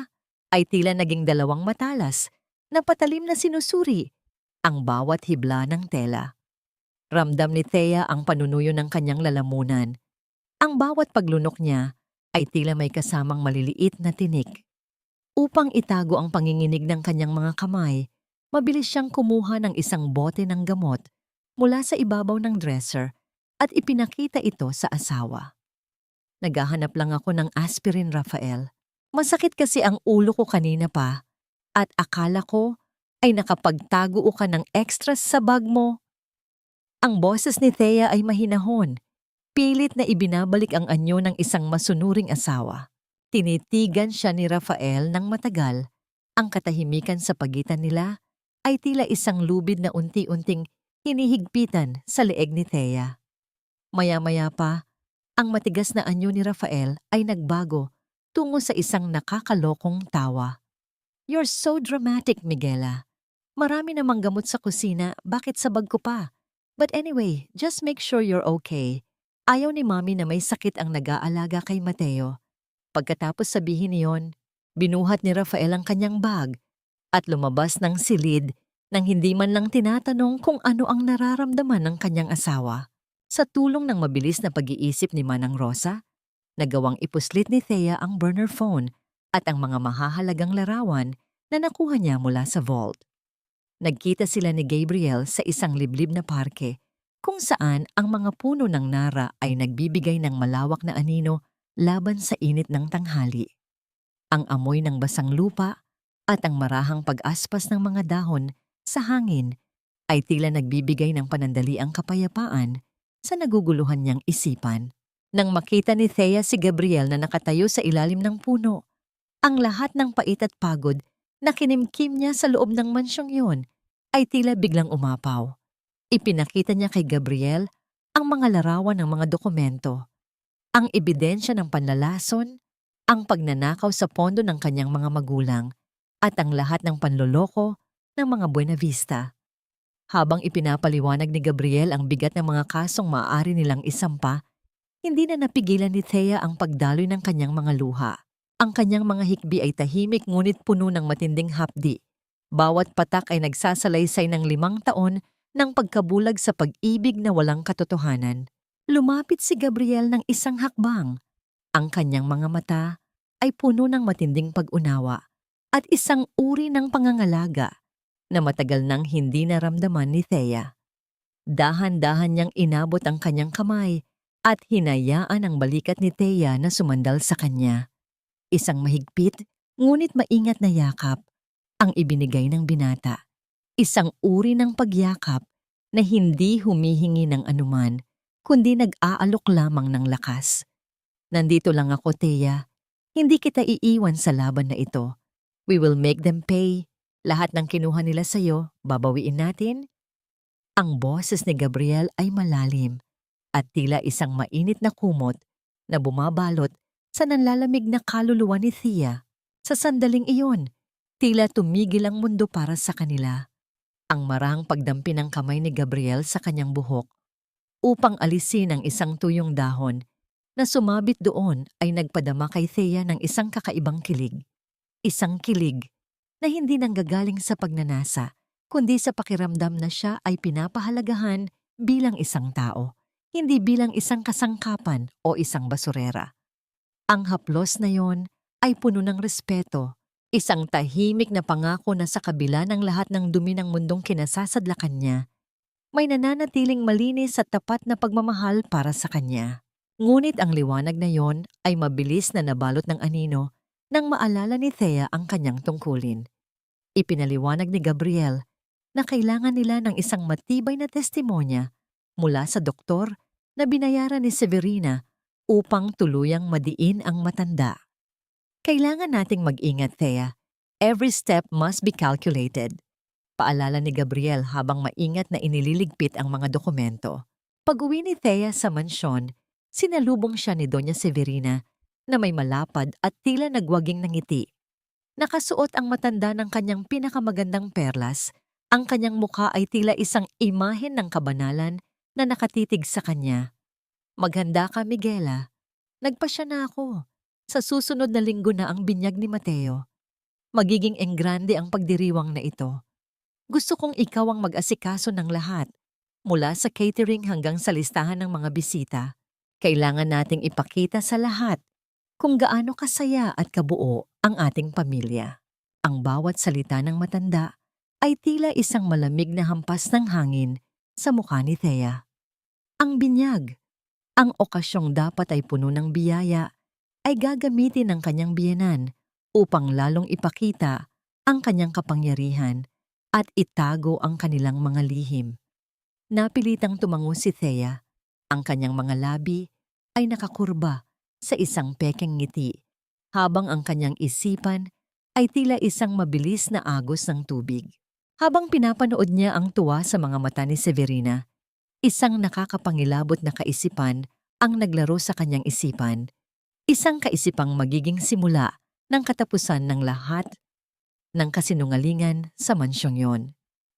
ay tila naging dalawang matalas na patalim na sinusuri ang bawat hibla ng tela. Ramdam ni Thea ang panunuyo ng kanyang lalamunan. Ang bawat paglunok niya ay tila may kasamang maliliit na tinik. Upang itago ang panginginig ng kanyang mga kamay, mabilis siyang kumuha ng isang bote ng gamot mula sa ibabaw ng dresser at ipinakita ito sa asawa. Naghahanap lang ako ng aspirin, Rafael. Masakit kasi ang ulo ko kanina pa at akala ko ay nakapagtago ka ng extras sa bag mo. Ang boses ni Thea ay mahinahon. Pilit na ibinabalik ang anyo ng isang masunuring asawa. Tinitigan siya ni Rafael ng matagal. Ang katahimikan sa pagitan nila ay tila isang lubid na unti-unting hinihigpitan sa leeg ni Thea. Maya-maya pa, ang matigas na anyo ni Rafael ay nagbago tungo sa isang nakakalokong tawa. "You're so dramatic, Miguela. Marami namang gamot sa kusina, bakit sa bag ko pa? But anyway, just make sure you're okay. Ayaw ni Mami na may sakit ang nag-aalaga kay Mateo." Pagkatapos sabihin niyon, binuhat ni Rafael ang kanyang bag at lumabas ng silid nang hindi man lang tinatanong kung ano ang nararamdaman ng kanyang asawa. Sa tulong ng mabilis na pag-iisip ni Manang Rosa, nagawang ipuslit ni Thea ang burner phone at ang mga mahahalagang larawan na nakuha niya mula sa vault. Nagkita sila ni Gabriel sa isang liblib na parke kung saan ang mga puno ng nara ay nagbibigay ng malawak na anino laban sa init ng tanghali. Ang amoy ng basang lupa at ang marahang pag-aspas ng mga dahon sa hangin ay tila nagbibigay ng panandaliang kapayapaan sa naguguluhan niyang isipan. Nang makita ni Thea si Gabriel na nakatayo sa ilalim ng puno, ang lahat ng pait at pagod na kinimkim niya sa loob ng mansyong yun ay tila biglang umapaw. Ipinakita niya kay Gabriel ang mga larawan ng mga dokumento, ang ebidensya ng panlalason, ang pagnanakaw sa pondo ng kanyang mga magulang, at ang lahat ng panloloko ng mga Buenavista. Habang ipinapaliwanag ni Gabriel ang bigat ng mga kasong maaari nilang isampa, hindi na napigilan ni Thea ang pagdaloy ng kanyang mga luha. Ang kanyang mga hikbi ay tahimik ngunit puno ng matinding hapdi. Bawat patak ay nagsasalaysay ng 5 taon ng pagkabulag sa pag-ibig na walang katotohanan. Lumapit si Gabriel ng isang hakbang. Ang kanyang mga mata ay puno ng matinding pag-unawa at isang uri ng pangangalaga na matagal nang hindi naramdaman ni Thea. Dahan-dahan niyang inabot ang kanyang kamay at hinayaan ang balikat ni Thea na sumandal sa kanya. Isang mahigpit ngunit maingat na yakap ang ibinigay ng binata. Isang uri ng pagyakap na hindi humihingi ng anuman kundi nag-aalok lamang ng lakas. "Nandito lang ako, Thea. Hindi kita iiwan sa laban na ito. We will make them pay. Lahat ng kinuha nila sa'yo, babawiin natin." Ang boses ni Gabriel ay malalim at tila isang mainit na kumot na bumabalot sa nanlalamig na kaluluwa ni Thea. Sa sandaling iyon, tila tumigil ang mundo para sa kanila. Ang marahang pagdampi ng kamay ni Gabriel sa kanyang buhok upang alisin ang isang tuyong dahon na sumabit doon ay nagpadama kay Thea ng isang kakaibang kilig. Isang kilig na hindi nanggagaling sa pagnanasa, kundi sa pakiramdam na siya ay pinapahalagahan bilang isang tao, hindi bilang isang kasangkapan o isang basurera. Ang haplos na yon ay puno ng respeto, isang tahimik na pangako na sa kabila ng lahat ng dumi ng mundong kinasasadlakan niya, may nananatiling malinis at tapat na pagmamahal para sa kanya. Ngunit ang liwanag na yon ay mabilis na nabalot ng anino nang maalala ni Thea ang kanyang tungkulin. Ipinaliwanag ni Gabriel na kailangan nila ng isang matibay na testimonya mula sa doktor na binayaran ni Severina upang tuluyang madiin ang matanda. "Kailangan nating mag-ingat, Thea. Every step must be calculated," paalala ni Gabriel habang maingat na inililigpit ang mga dokumento. Pag-uwi ni Thea sa mansyon, sinalubong siya ni Doña Severina na may malapad at tila nagwaging ng ngiti. Nakasuot ang matanda ng kanyang pinakamagandang perlas, ang kanyang mukha ay tila isang imahen ng kabanalan na nakatitig sa kanya. "Maghanda ka, Miguela. Nagpasya na ako. Sa susunod na linggo na ang binyag ni Mateo. Magiging enggrande ang pagdiriwang na ito. Gusto kong ikaw ang mag-asikaso ng lahat, mula sa catering hanggang sa listahan ng mga bisita. Kailangan nating ipakita sa lahat kung gaano kasaya at kabuo ang ating pamilya." Ang bawat salita ng matanda ay tila isang malamig na hampas ng hangin sa mukha ni Thea. Ang binyag, Ang okasyong dapat ay puno ng biyaya ay gagamitin ng kanyang biyenan upang lalong ipakita ang kanyang kapangyarihan at itago ang kanilang mga lihim. Napilitang tumango si Thea. Ang kanyang mga labi ay nakakurba sa isang pekeng ngiti, habang ang kanyang isipan ay tila isang mabilis na agos ng tubig. Habang pinapanood niya ang tuwa sa mga mata ni Severina, isang nakakapangilabot na kaisipan ang naglaro sa kanyang isipan. Isang kaisipang magiging simula ng katapusan ng lahat ng kasinungalingan sa mansyong yon.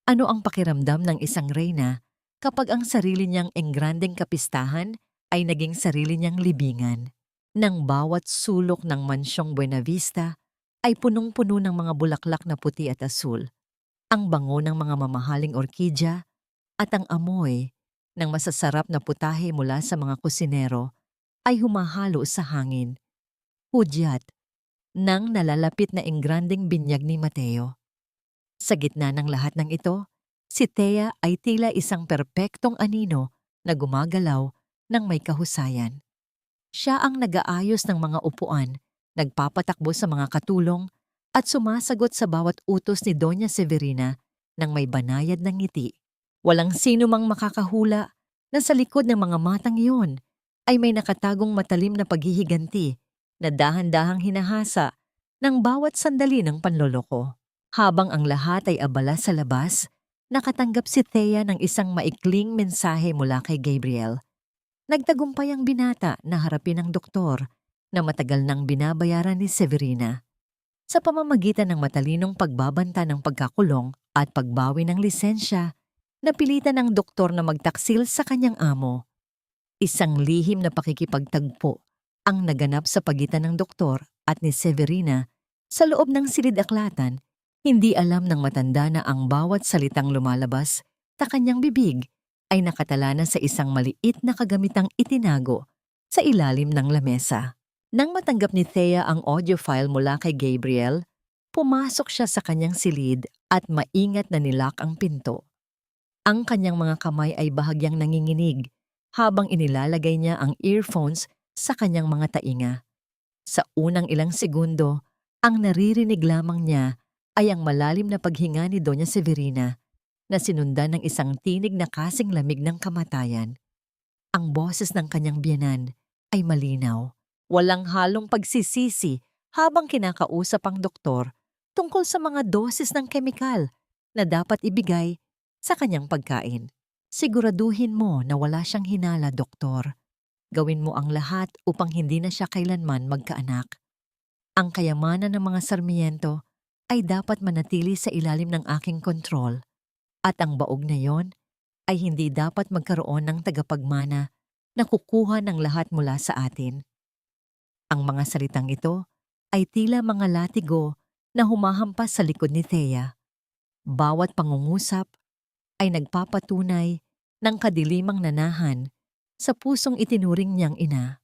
Ano ang pakiramdam ng isang reyna kapag ang sarili niyang engrandeng kapistahan ay naging sarili niyang libingan? Nang bawat sulok ng mansyong Buenavista ay punong-puno ng mga bulaklak na puti at asul, ang bango ng mga mamahaling orkidya at ang amoy ng masasarap na putahe mula sa mga kusinero ay humahalo sa hangin. Hudyat ng nalalapit na engrandeng binyag ni Mateo. Sa gitna ng lahat ng ito, si Thea ay tila isang perpektong anino na gumagalaw ng may kahusayan. Siya ang nag-aayos ng mga upuan, nagpapatakbo sa mga katulong, at sumasagot sa bawat utos ni Doña Severina ng may banayad ng ngiti. Walang sino mang makakahula na sa likod ng mga matang iyon ay may nakatagong matalim na paghihiganti na dahan-dahang hinahasa ng bawat sandali ng panloloko. Habang ang lahat ay abala sa labas, nakatanggap si Thea ng isang maikling mensahe mula kay Gabriel. Nagtagumpay ang binata na harapin ng doktor na matagal nang binabayaran ni Severina. Sa pamamagitan ng matalinong pagbabanta ng pagkakulong at pagbawi ng lisensya, napilitan ng doktor na magtaksil sa kanyang amo. Isang lihim na pakikipagtagpo ang naganap sa pagitan ng doktor at ni Severina sa loob ng silid-aklatan. Hindi alam ng matanda na ang bawat salitang lumalabas sa kanyang bibig ay nakatala na sa isang maliit na kagamitang itinago sa ilalim ng lamesa. Nang matanggap ni Thea ang audio file mula kay Gabriel, pumasok siya sa kanyang silid at maingat na nilak ang pinto. Ang kanyang mga kamay ay bahagyang nanginginig habang inilalagay niya ang earphones sa kanyang mga tainga. Sa unang ilang segundo, ang naririnig lamang niya ay ang malalim na paghinga ni Doña Severina na sinundan ng isang tinig na kasing lamig ng kamatayan. Ang boses ng kanyang biyenan ay malinaw, walang halong pagsisisi habang kinakausap ang doktor tungkol sa mga dosis ng kemikal na dapat ibigay sa kanyang pagkain. Siguraduhin mo na wala siyang hinala, doktor. Gawin mo ang lahat upang hindi na siya kailanman magkaanak. Ang kayamanan ng mga Sarmiento ay dapat manatili sa ilalim ng aking kontrol, at ang baog na yon ay hindi dapat magkaroon ng tagapagmana na kukuha ng lahat mula sa atin. Ang mga salitang ito ay tila mga latigo na humahampas sa likod ni Thea. Bawat pangungusap ay nagpapatunay ng kadilimang nanahan sa pusong itinuring niyang ina.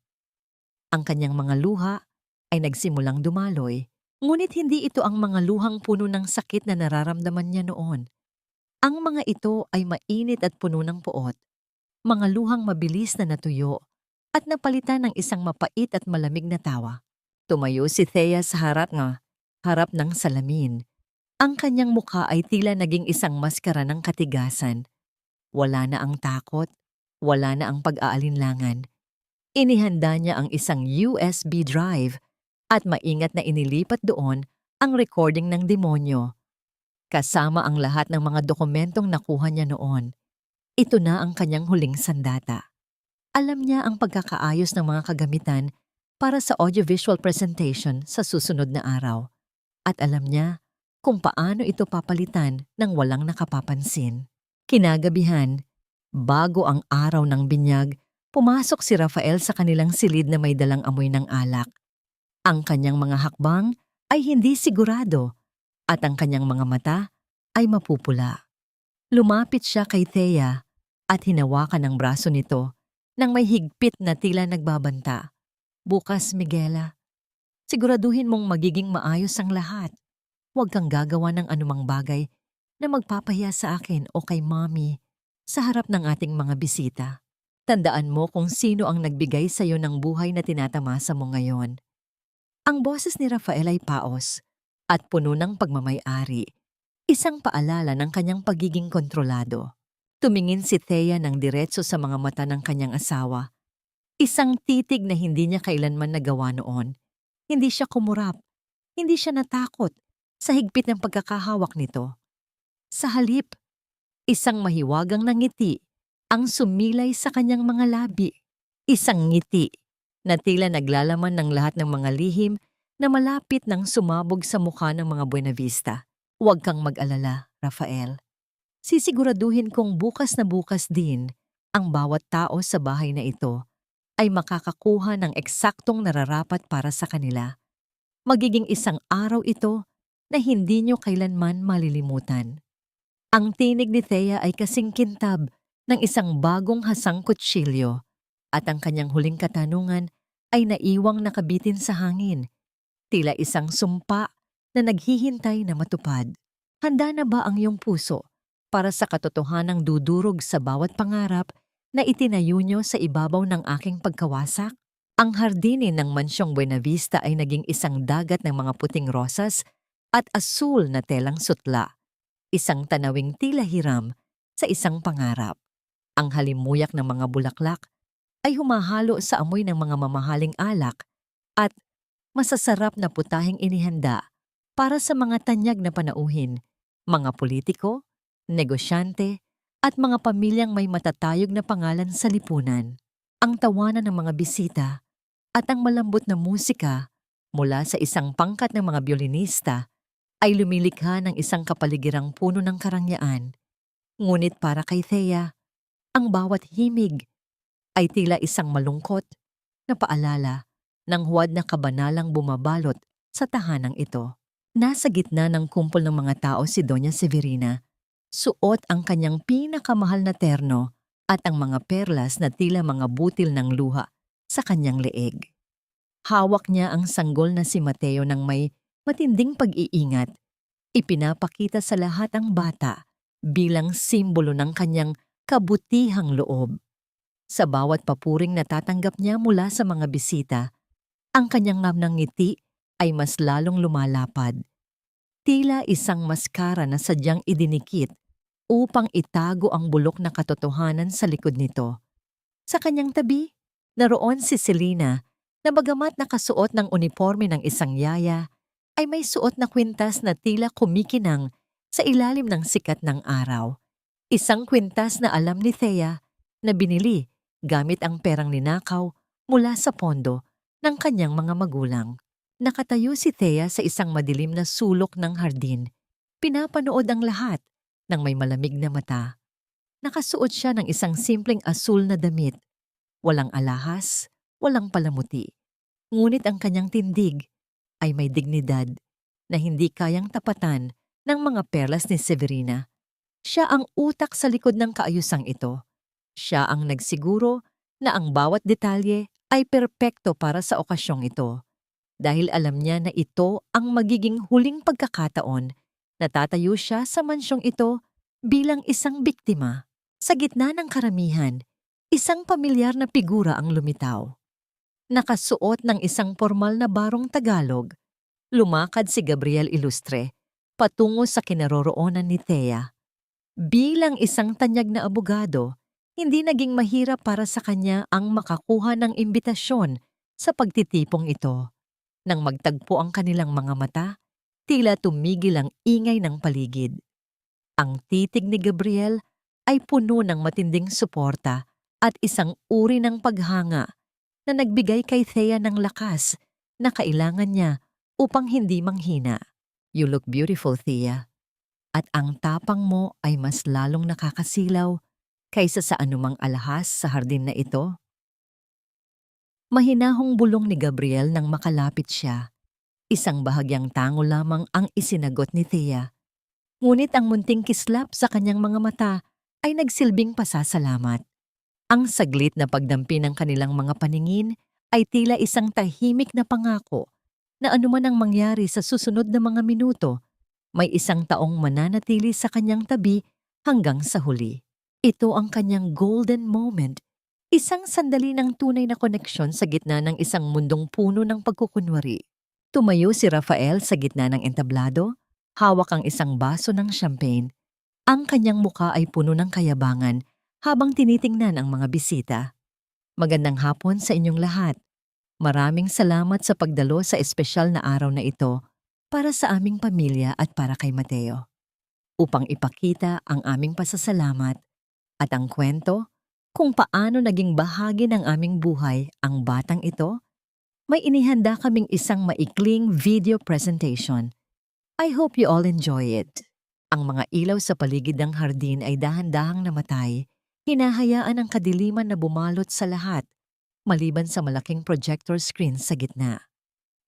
Ang kanyang mga luha ay nagsimulang dumaloy, ngunit hindi ito ang mga luhang puno ng sakit na nararamdaman niya noon. Ang mga ito ay mainit at puno ng puot, mga luhang mabilis na natuyo at napalitan ng isang mapait at malamig na tawa. Tumayo si Thea sa harap ng salamin. Ang kanyang mukha ay tila naging isang maskara ng katigasan. Wala na ang takot, wala na ang pag-aalinlangan. Inihanda niya ang isang USB drive at maingat na inilipat doon ang recording ng demonyo. Kasama ang lahat ng mga dokumentong nakuha niya noon. Ito na ang kanyang huling sandata. Alam niya ang pagkakaayos ng mga kagamitan para sa audiovisual presentation sa susunod na araw. At alam niya kung paano ito papalitan ng walang nakapapansin. Kinagabihan, bago ang araw ng binyag, pumasok si Rafael sa kanilang silid na may dalang amoy ng alak. Ang kanyang mga hakbang ay hindi sigurado at ang kanyang mga mata ay mapupula. Lumapit siya kay Thea at hinawakan ang braso nito nang may higpit na tila nagbabanta. Bukas, Miguela, siguraduhin mong magiging maayos ang lahat. Huwag kang gagawa ng anumang bagay na magpapahiya sa akin o kay Mommy sa harap ng ating mga bisita. Tandaan mo kung sino ang nagbigay sa iyo ng buhay na tinatamasa mo ngayon. Ang boses ni Rafael ay paos at puno ng pagmamay-ari, isang paalala ng kanyang pagiging kontrolado. Tumingin si Thea ng diretso sa mga mata ng kanyang asawa. Isang titig na hindi niya kailanman nagawa noon. Hindi siya kumurap, hindi siya natakot sa higpit ng pagkakahawak nito. Sa halip, isang mahiwagang ngiti ang sumilay sa kanyang mga labi. Isang ngiti na tila naglalaman ng lahat ng mga lihim na malapit nang sumabog sa mukha ng mga Buenavista. Huwag kang mag-alala, Rafael. Sisiguraduhin kong bukas na bukas din ang bawat tao sa bahay na ito ay makakakuha ng eksaktong nararapat para sa kanila. Magiging isang araw ito na hindi nyo kailanman malilimutan. Ang tinig ni Thea ay kasing kintab ng isang bagong hasang kutsilyo at ang kanyang huling katanungan ay naiwang nakabitin sa hangin, tila isang sumpa na naghihintay na matupad. Handa na ba ang iyong puso para sa katotohanang dudurog sa bawat pangarap na itinayo nyo sa ibabaw ng aking pagkawasak? Ang hardinin ng mansyong Buenavista ay naging isang dagat ng mga puting rosas at asul na telang sutla, isang tanawing tila hiram sa isang pangarap. Ang halimuyak ng mga bulaklak ay humahalo sa amoy ng mga mamahaling alak at masasarap na putahing inihanda para sa mga tanyag na panauhin, mga politiko, negosyante, at mga pamilyang may matatayog na pangalan sa lipunan. Ang tawanan ng mga bisita at ang malambot na musika mula sa isang pangkat ng mga biolinista ay lumilikha ng isang kapaligirang puno ng karangyaan. Ngunit para kay Thea, ang bawat himig ay tila isang malungkot na paalala ng huwad na kabanalang bumabalot sa tahanang ito. Nasa gitna ng kumpol ng mga tao si Doña Severina, suot ang kanyang pinakamahal na terno at ang mga perlas na tila mga butil ng luha sa kanyang leeg. Hawak niya ang sanggol na si Mateo ng may matinding pag-iingat. Ipinapakita sa lahat ang bata bilang simbolo ng kanyang kabutihang loob. Sa bawat papuring natatanggap niya mula sa mga bisita, ang kanyang ngamnang ngiti ay mas lalong lumalapad. Tila isang maskara na sadyang idinikit upang itago ang bulok na katotohanan sa likod nito. Sa kanyang tabi, naroon si Selena na bagamat nakasuot ng uniforme ng isang yaya, ay may suot na kwintas na tila kumikinang sa ilalim ng sikat ng araw. Isang kwintas na alam ni Thea na binili gamit ang perang ninakaw mula sa pondo ng kanyang mga magulang. Nakatayo si Thea sa isang madilim na sulok ng hardin. Pinapanood ang lahat ng may malamig na mata. Nakasuot siya ng isang simpleng asul na damit. Walang alahas, walang palamuti. Ngunit ang kanyang tindig ay may dignidad na hindi kayang tapatan ng mga perlas ni Severina. Siya ang utak sa likod ng kaayusang ito. Siya ang nagsiguro na ang bawat detalye ay perpekto para sa okasyong ito. Dahil alam niya na ito ang magiging huling pagkakataon na tatayo siya sa mansyong ito bilang isang biktima. Sa gitna ng karamihan, isang pamilyar na figura ang lumitaw. Nakasuot ng isang formal na barong Tagalog, lumakad si Gabriel Ilustre patungo sa kinaroroonan ni Thea. Bilang isang tanyag na abogado, hindi naging mahirap para sa kanya ang makakuha ng imbitasyon sa pagtitipong ito. Nang magtagpo ang kanilang mga mata, tila tumigil ang ingay ng paligid. Ang titig ni Gabriel ay puno ng matinding suporta at isang uri ng paghanga na nagbigay kay Thea ng lakas na kailangan niya upang hindi manghina. You look beautiful, Thea. At ang tapang mo ay mas lalong nakakasilaw kaysa sa anumang alahas sa hardin na ito. Mahinahong bulong ni Gabriel nang makalapit siya. Isang bahagyang tango lamang ang isinagot ni Thea. Ngunit ang munting kislap sa kanyang mga mata ay nagsilbing pasasalamat. Ang saglit na pagdampi ng kanilang mga paningin ay tila isang tahimik na pangako na anuman ang mangyari sa susunod na mga minuto, may isang taong mananatili sa kanyang tabi hanggang sa huli. Ito ang kanyang golden moment, Isang sandali ng tunay na koneksyon sa gitna ng isang mundong puno ng pagkukunwari. Tumayo si Rafael sa gitna ng entablado, hawak ang isang baso ng champagne. Ang kanyang muka ay puno ng kayabangan habang tinitingnan ang mga bisita. Magandang hapon sa inyong lahat. Maraming salamat sa pagdalo sa espesyal na araw na ito para sa aming pamilya at para kay Mateo. Upang ipakita ang aming pasasalamat at ang kwento kung paano naging bahagi ng aming buhay ang batang ito, may inihanda kaming isang maikling video presentation. I hope you all enjoy it. Ang mga ilaw sa paligid ng hardin ay dahan-dahang namatay, hinahayaan ang kadiliman na bumalot sa lahat, maliban sa malaking projector screen sa gitna.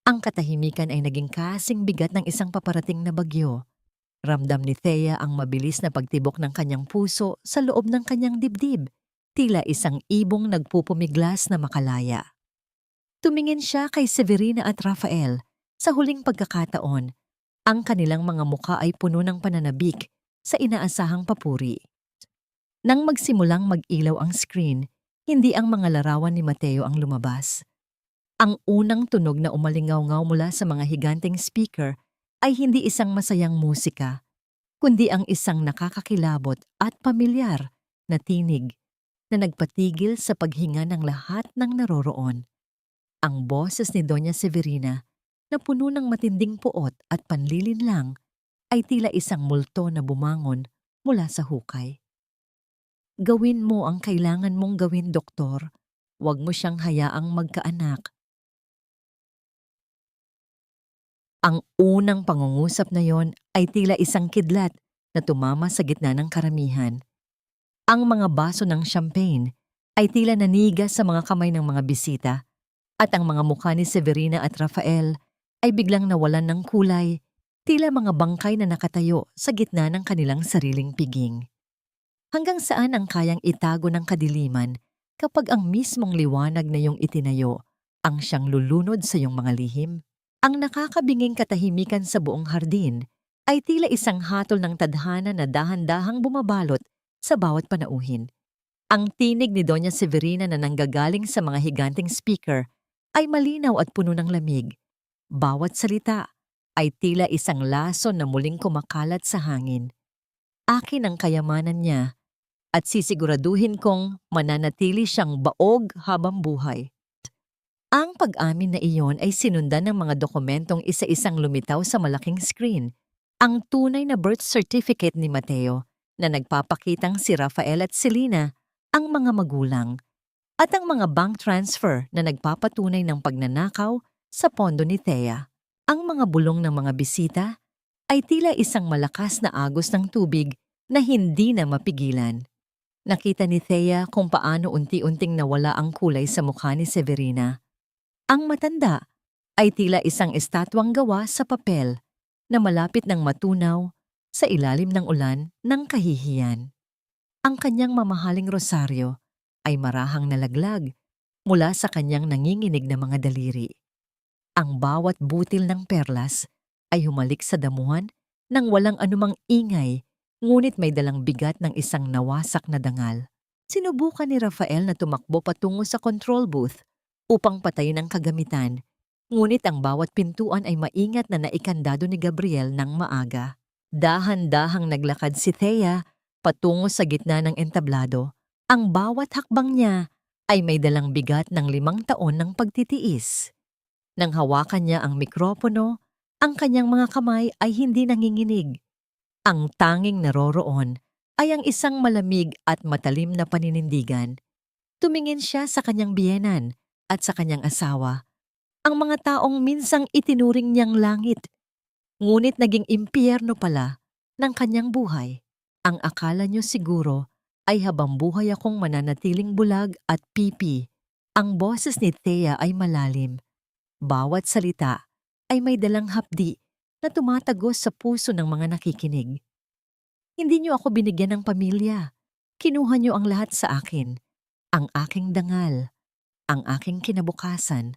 Ang katahimikan ay naging kasing bigat ng isang paparating na bagyo. Ramdam ni Thea ang mabilis na pagtibok ng kanyang puso sa loob ng kanyang dibdib, tila isang ibong nagpupumiglas na makalaya. Tumingin siya kay Severina at Rafael. Sa huling pagkakataon, ang kanilang mga muka ay puno ng pananabik sa inaasahang papuri. Nang magsimulang mag-ilaw ang screen, hindi ang mga larawan ni Mateo ang lumabas. Ang unang tunog na umalingaw-ngaw mula sa mga higanteng speaker ay hindi isang masayang musika, kundi ang isang nakakakilabot at pamilyar na tinig na nagpatigil sa paghinga ng lahat ng naroroon. Ang boses ni Doña Severina, na puno ng matinding puot at panlilinlang, ay tila isang multo na bumangon mula sa hukay. Gawin mo ang kailangan mong gawin, doktor. Huwag mo siyang hayaang magkaanak. Ang unang pangungusap na yon ay tila isang kidlat na tumama sa gitna ng karamihan. Ang mga baso ng champagne ay tila naniga sa mga kamay ng mga bisita at ang mga mukha ni Severina at Rafael ay biglang nawalan ng kulay, tila mga bangkay na nakatayo sa gitna ng kanilang sariling piging. Hanggang saan ang kayang itago ng kadiliman kapag ang mismong liwanag na iyong itinayo ang siyang lulunod sa iyong mga lihim? Ang nakakabinging katahimikan sa buong hardin ay tila isang hatol ng tadhana na dahan-dahang bumabalot sa bawat panauhin. Ang tinig ni Doña Severina na nanggagaling sa mga higanting speaker ay malinaw at puno ng lamig. Bawat salita ay tila isang lason na muling kumakalat sa hangin. Akin ang kayamanan niya at sisiguraduhin kong mananatili siyang baog habang buhay. Ang pag-amin na iyon ay sinundan ng mga dokumentong isa-isang lumitaw sa malaking screen. Ang tunay na birth certificate ni Mateo na nagpapakitang si Rafael at Selena ang mga magulang at ang mga bank transfer na nagpapatunay ng pagnanakaw sa pondo ni Thea. Ang mga bulong ng mga bisita ay tila isang malakas na agos ng tubig na hindi na mapigilan. Nakita ni Thea kung paano unti-unting nawala ang kulay sa mukha ni Severina. Ang matanda ay tila isang estatwang gawa sa papel na malapit ng matunaw sa ilalim ng ulan ng kahihiyan. Ang kanyang mamahaling rosaryo ay marahang nalaglag mula sa kanyang nanginginig na mga daliri. Ang bawat butil ng perlas ay humalik sa damuhan nang walang anumang ingay, ngunit may dalang bigat ng isang nawasak na dangal. Sinubukan ni Rafael na tumakbo patungo sa control booth upang patayin ang kagamitan, ngunit ang bawat pintuan ay maingat na naikandado ni Gabriel ng maaga. Dahan-dahang naglakad si Thea patungo sa gitna ng entablado. Ang bawat hakbang niya ay may dalang bigat ng 5 taon ng pagtitiis. Nang hawakan niya ang mikropono, ang kanyang mga kamay ay hindi nanginginig. Ang tanging naroroon ay ang isang malamig at matalim na paninindigan. Tumingin siya sa kanyang biyenan at sa kanyang asawa, ang mga taong minsang itinuring niyang langit, ngunit naging impyerno pala ng kanyang buhay. Ang akala niyo siguro ay habang buhay akong mananatiling bulag at pipi. Ang boses ni Thea ay malalim. Bawat salita ay may dalang hapdi na tumatagos sa puso ng mga nakikinig. Hindi niyo ako binigyan ng pamilya. Kinuha niyo ang lahat sa akin. Ang aking dangal, ang aking kinabukasan,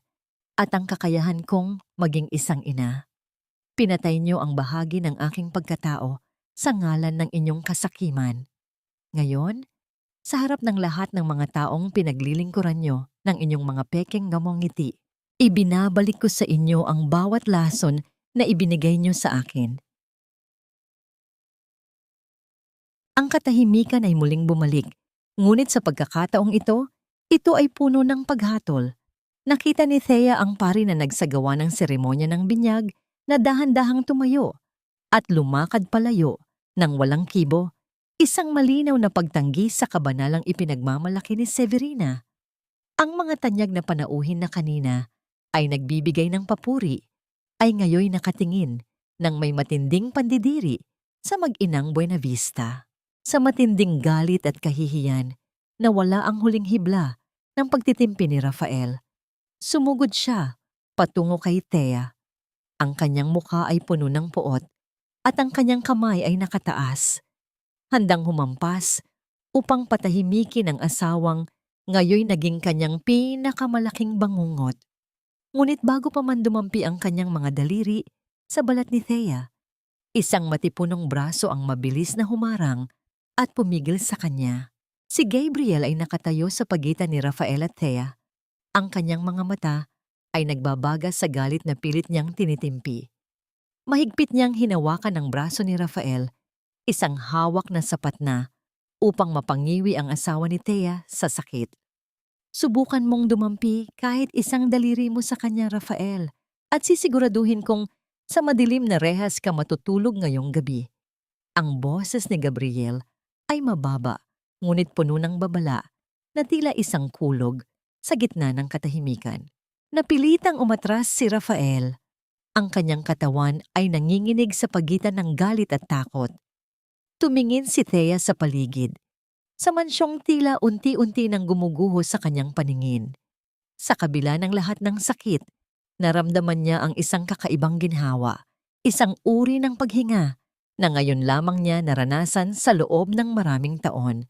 at ang kakayahan kong maging isang ina. Pinatay niyo ang bahagi ng aking pagkatao sa ngalan ng inyong kasakiman. Ngayon, Sa harap ng lahat ng mga taong pinaglilingkuran nyo ng inyong mga pekeng ngamong ngiti, ibinabalik ko sa inyo ang bawat lason na ibinigay nyo sa akin. Ang katahimikan ay muling bumalik, ngunit sa pagkakataong ito ay puno ng paghatol. Nakita ni Thea ang pari na nagsagawa ng seremonya ng binyag na dahan-dahang tumayo at lumakad palayo ng walang kibo, isang malinaw na pagtanggi sa kabanalang ipinagmamalaki ni Severina. Ang mga tanyag na panauhin na kanina ay nagbibigay ng papuri, ay ngayoy nakatingin ng may matinding pandidiri sa mag-inang Buenavista. Sa matinding galit at kahihiyan na wala ang huling hibla ng pagtitimpi ni Rafael, sumugod siya patungo kay Thea. Ang kanyang mukha ay puno ng puot at ang kanyang kamay ay nakataas, handang humampas upang patahimikin ang asawang ngayoy naging kanyang pinakamalaking bangungot. Ngunit bago pa man dumampi ang kanyang mga daliri sa balat ni Thea, isang matipunong braso ang mabilis na humarang at pumigil sa kanya. Si Gabriel ay nakatayo sa pagitan ni Rafael at Thea. Ang kanyang mga mata ay nagbabaga sa galit na pilit niyang tinitimpi. Mahigpit niyang hinawakan ang braso ni Rafael, isang hawak na sapat na upang mapangiwi ang asawa ni Thea sa sakit. Subukan mong dumampi kahit isang daliri mo sa kanya, Rafael, at sisiguraduhin kong sa madilim na rehas ka matutulog ngayong gabi. Ang boses ni Gabriel ay mababa, ngunit puno ng babala na tila isang kulog sa gitna ng katahimikan. Napilitang umatras si Rafael. Ang kanyang katawan ay nanginginig sa pagitan ng galit at takot. Tumingin si Thea sa paligid. Sa mansyong tila unti-unti nang gumuguho sa kanyang paningin. Sa kabila ng lahat ng sakit, naramdaman niya ang isang kakaibang ginhawa, isang uri ng paghinga na ngayon lamang niya naranasan sa loob ng maraming taon.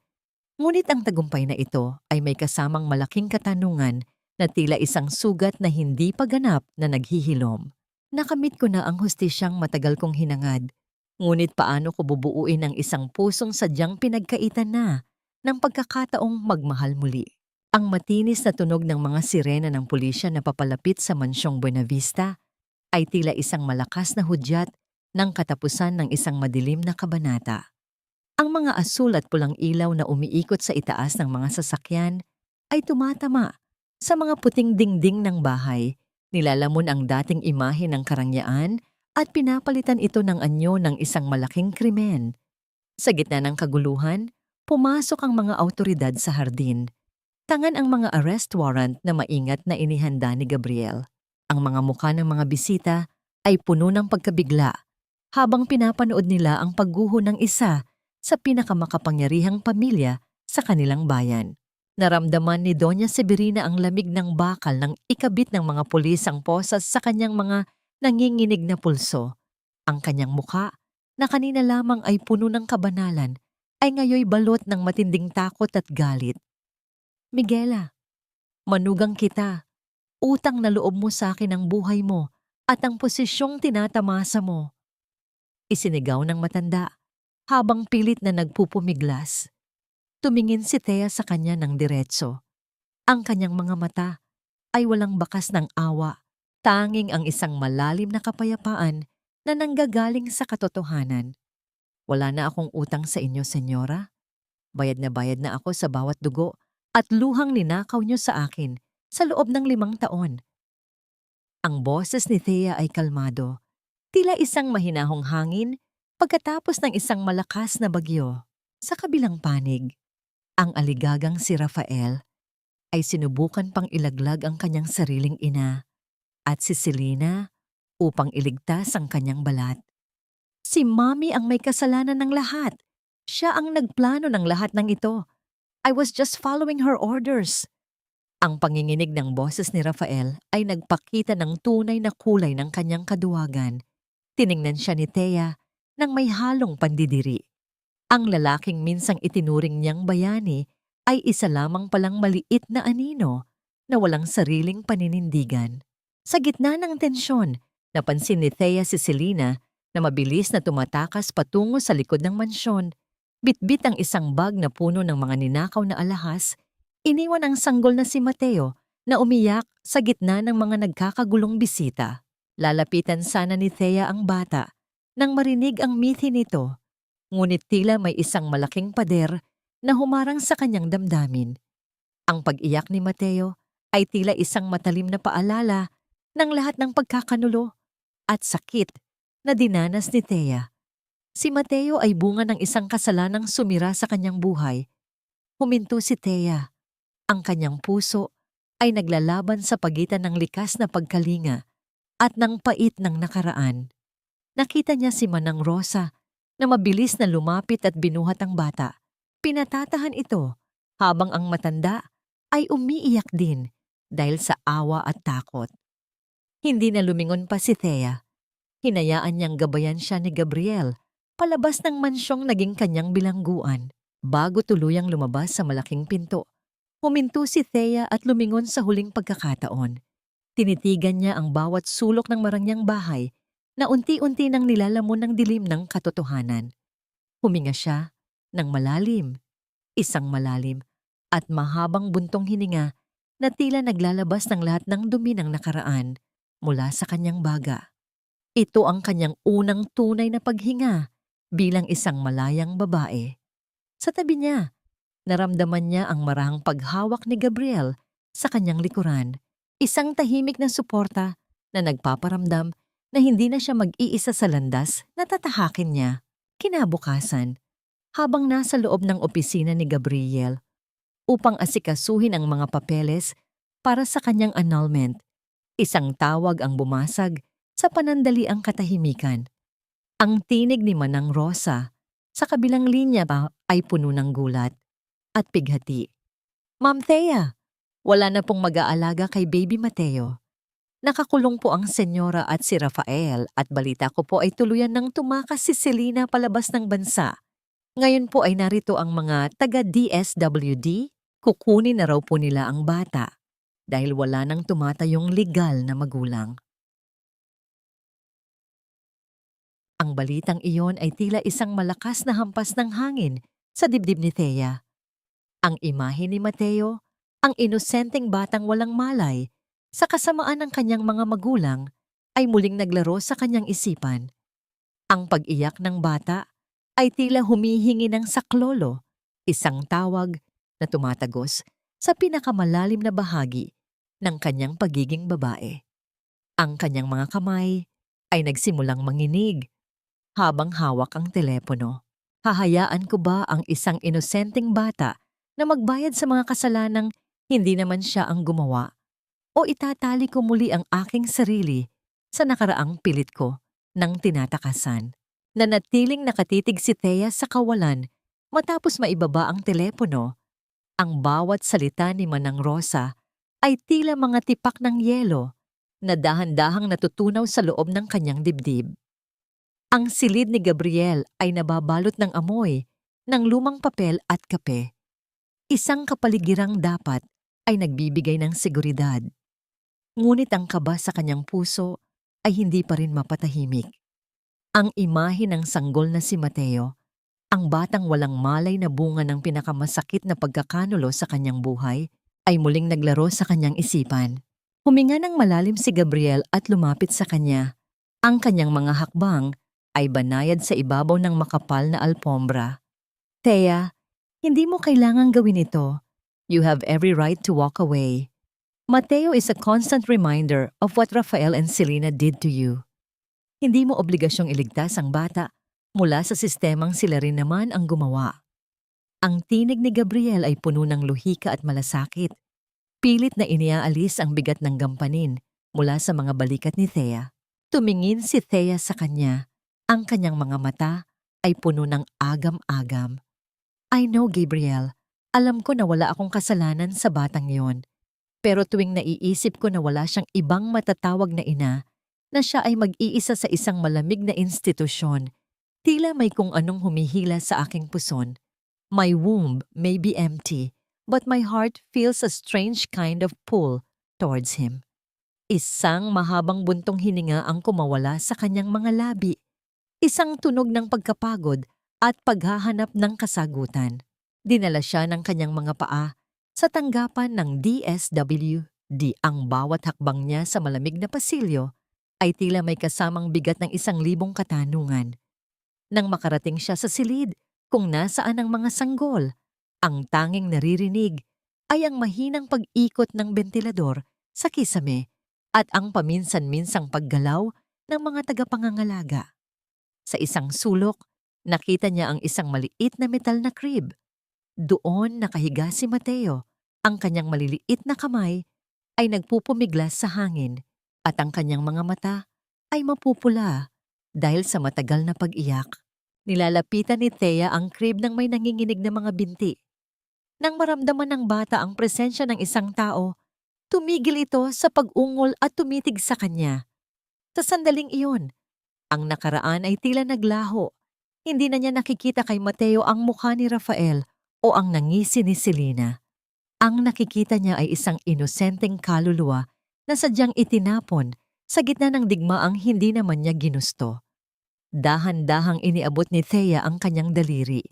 Ngunit ang tagumpay na ito ay may kasamang malaking katanungan na tila isang sugat na hindi pa ganap na naghihilom. Nakamit ko na ang hustisyang matagal kong hinangad, ngunit paano ko bubuuin ang isang pusong sadyang pinagkaitan na ng pagkakataong magmahal muli? Ang matinis na tunog ng mga sirena ng pulisya na papalapit sa mansyong Buenavista ay tila isang malakas na hudyat ng katapusan ng isang madilim na kabanata. Ang mga asul at pulang ilaw na umiikot sa itaas ng mga sasakyan ay tumatama sa mga puting dingding ng bahay, nilalamon ang dating imahe ng karangyaan at pinapalitan ito ng anyo ng isang malaking krimen. Sa gitna ng kaguluhan, pumasok ang mga awtoridad sa hardin. Tangan ang mga arrest warrant na maingat na inihanda ni Gabriel. Ang mga mukha ng mga bisita ay puno ng pagkabigla habang pinapanood nila ang pagguho ng isa sa pinakamakapangyarihang pamilya sa kanilang bayan. Naramdaman ni Doña Severina ang lamig ng bakal ng ikabit ng mga pulis ang posas sa kanyang mga nanginginig na pulso. Ang kanyang mukha, na kanina lamang ay puno ng kabanalan, ay ngayoy balot ng matinding takot at galit. Miguela, manugang kita. Utang na loob mo sa akin ang buhay mo at ang posisyong tinatamasa mo. Isinigaw ng matanda habang pilit na nagpupumiglas. Tumingin si Thea sa kanya ng diretso. Ang kanyang mga mata ay walang bakas ng awa, tanging ang isang malalim na kapayapaan na nanggagaling sa katotohanan. Wala na akong utang sa inyo, senyora. Bayad na ako sa bawat dugo at luhang ninakaw niyo sa akin sa loob ng 5 taon. Ang boses ni Thea ay kalmado, tila isang mahinahong hangin pagkatapos ng isang malakas na bagyo. Sa kabilang panig, ang aligagang si Rafael ay sinubukan pang ilaglag ang kanyang sariling ina at si Selena upang iligtas ang kanyang balat. Si Mommy ang may kasalanan ng lahat. Siya ang nagplano ng lahat ng ito. I was just following her orders. Ang panginginig ng boses ni Rafael ay nagpakita ng tunay na kulay ng kanyang kaduwagan. Tiningnan siya ni Thea nang may halong pandidiri. Ang lalaking minsang itinuring niyang bayani ay isa lamang palang maliit na anino na walang sariling paninindigan. Sa gitna ng tensyon, napansin ni Thea si Selena na mabilis na tumatakas patungo sa likod ng mansyon. Bitbit ang isang bag na puno ng mga ninakaw na alahas, iniwan ang sanggol na si Mateo na umiyak sa gitna ng mga nagkakagulong bisita. Lalapitan sana ni Thea ang bata nang marinig ang mithi nito, ngunit tila may isang malaking pader na humarang sa kanyang damdamin. Ang pag-iyak ni Mateo ay tila isang matalim na paalala ng lahat ng pagkakanulo at sakit na dinanas ni Thea. Si Mateo ay bunga ng isang kasalanang sumira sa kanyang buhay. Huminto si Thea. Ang kanyang puso ay naglalaban sa pagitan ng likas na pagkalinga at ng pait ng nakaraan. Nakita niya si Manang Rosa na mabilis na lumapit at binuhat ang bata. Pinatatahan ito habang ang matanda ay umiiyak din dahil sa awa at takot. Hindi na lumingon pa si Thea. Hinayaan niyang gabayan siya ni Gabriel palabas ng mansyong naging kanyang bilangguan. Bago tuluyang lumabas sa malaking pinto, huminto si Thea at lumingon sa huling pagkakataon. Tinitigan niya ang bawat sulok ng marangyang bahay na unti-unti nang nilalamon ng dilim ng katotohanan. Huminga siya ng malalim, isang malalim at mahabang buntong hininga na tila naglalabas ng lahat ng dumi ng nakaraan mula sa kanyang baga. Ito ang kanyang unang tunay na paghinga bilang isang malayang babae. Sa tabi niya, naramdaman niya ang marahang paghawak ni Gabriel sa kanyang likuran, isang tahimik na suporta na nagpaparamdam na hindi na siya mag-iisa sa landas na tatahakin niya. Kinabukasan, habang nasa loob ng opisina ni Gabriel upang asikasuhin ang mga papeles para sa kanyang annulment, isang tawag ang bumasag sa panandaliang katahimikan. Ang tinig ni Manang Rosa sa kabilang linya pa ay puno ng gulat at pighati. "Ma'am Thea, wala na pong mag-aalaga kay Baby Mateo. Nakakulong po ang senyora at si Rafael at balita ko po ay tuluyan ng tumakas si Selena palabas ng bansa. Ngayon po ay narito ang mga taga-DSWD, kukunin na raw po nila ang bata dahil wala nang tumatayong legal na magulang." Ang balitang iyon ay tila isang malakas na hampas ng hangin sa dibdib ni Thea. Ang imahe ni Mateo, ang inosenteng batang walang malay, sa kasamaan ng kanyang mga magulang, ay muling naglaro sa kanyang isipan. Ang pag-iyak ng bata ay tila humihingi ng saklolo, isang tawag na tumatagos sa pinakamalalim na bahagi ng kanyang pagiging babae. Ang kanyang mga kamay ay nagsimulang manginig habang hawak ang telepono. Hahayaan ko ba ang isang inosenteng bata na magbayad sa mga kasalanang hindi naman siya ang gumawa? O itatali ko muli ang aking sarili sa nakaraang pilit ko ng tinatakasan? Nanatiling nakatitig si Thea sa kawalan matapos maibaba ang telepono. Ang bawat salita ni Manang Rosa ay tila mga tipak ng yelo na dahan-dahang natutunaw sa loob ng kanyang dibdib. Ang silid ni Gabriel ay nababalot ng amoy ng lumang papel at kape. Isang kapaligirang dapat ay nagbibigay ng seguridad. Ngunit ang kaba sa kanyang puso ay hindi pa rin mapatahimik. Ang imahe ng sanggol na si Mateo, ang batang walang malay na bunga ng pinakamasakit na pagkakanulo sa kanyang buhay, ay muling naglaro sa kanyang isipan. Huminga ng malalim si Gabriel at lumapit sa kanya. Ang kanyang mga hakbang ay banayad sa ibabaw ng makapal na alpombra. "Thea, hindi mo kailangang gawin ito. You have every right to walk away. Mateo is a constant reminder of what Rafael and Selena did to you. Hindi mo obligasyong iligtas ang bata mula sa sistemang sila rin naman ang gumawa." Ang tinig ni Gabriel ay puno ng luhika at malasakit. Pilit na iniaalis ang bigat ng gampanin mula sa mga balikat ni Thea. Tumingin si Thea sa kanya. Ang kanyang mga mata ay puno ng agam-agam. "I know, Gabriel. Alam ko na wala akong kasalanan sa batang yon. Pero tuwing naiisip ko na wala siyang ibang matatawag na ina, na siya ay mag-iisa sa isang malamig na institusyon, tila may kung anong humihila sa aking puson. My womb may be empty, but my heart feels a strange kind of pull towards him." Isang mahabang buntong hininga ang kumawala sa kanyang mga labi. Isang tunog ng pagkapagod at paghahanap ng kasagutan. Dinala siya ng kanyang mga paa sa tanggapan ng DSWD. Ang bawat hakbang niya sa malamig na pasilyo ay tila may kasamang bigat ng 1,000 katanungan. Nang makarating siya sa silid kung nasaan ang mga sanggol, ang tanging naririnig ay ang mahinang pag-ikot ng bentilador sa kisame at ang paminsan-minsang paggalaw ng mga tagapangangalaga. Sa isang sulok, nakita niya ang isang maliit na metal na crib. Doon nakahiga si Mateo. Ang kanyang maliliit na kamay ay nagpupumiglas sa hangin at ang kanyang mga mata ay mapupula dahil sa matagal na pag-iyak. Nilalapitan ni Thea ang crib ng may nanginginig na mga binti. Nang maramdaman ng bata ang presensya ng isang tao, tumigil ito sa pag-ungol at tumitig sa kanya. Sa sandaling iyon, ang nakaraan ay tila naglaho. Hindi na niya nakikita kay Mateo ang mukha ni Rafael o ang nangisi ni Selena. Ang nakikita niya ay isang inosenteng kaluluwa na sadyang itinapon sa gitna ng digmaang hindi naman niya ginusto. Dahan-dahang iniabot ni Thea ang kanyang daliri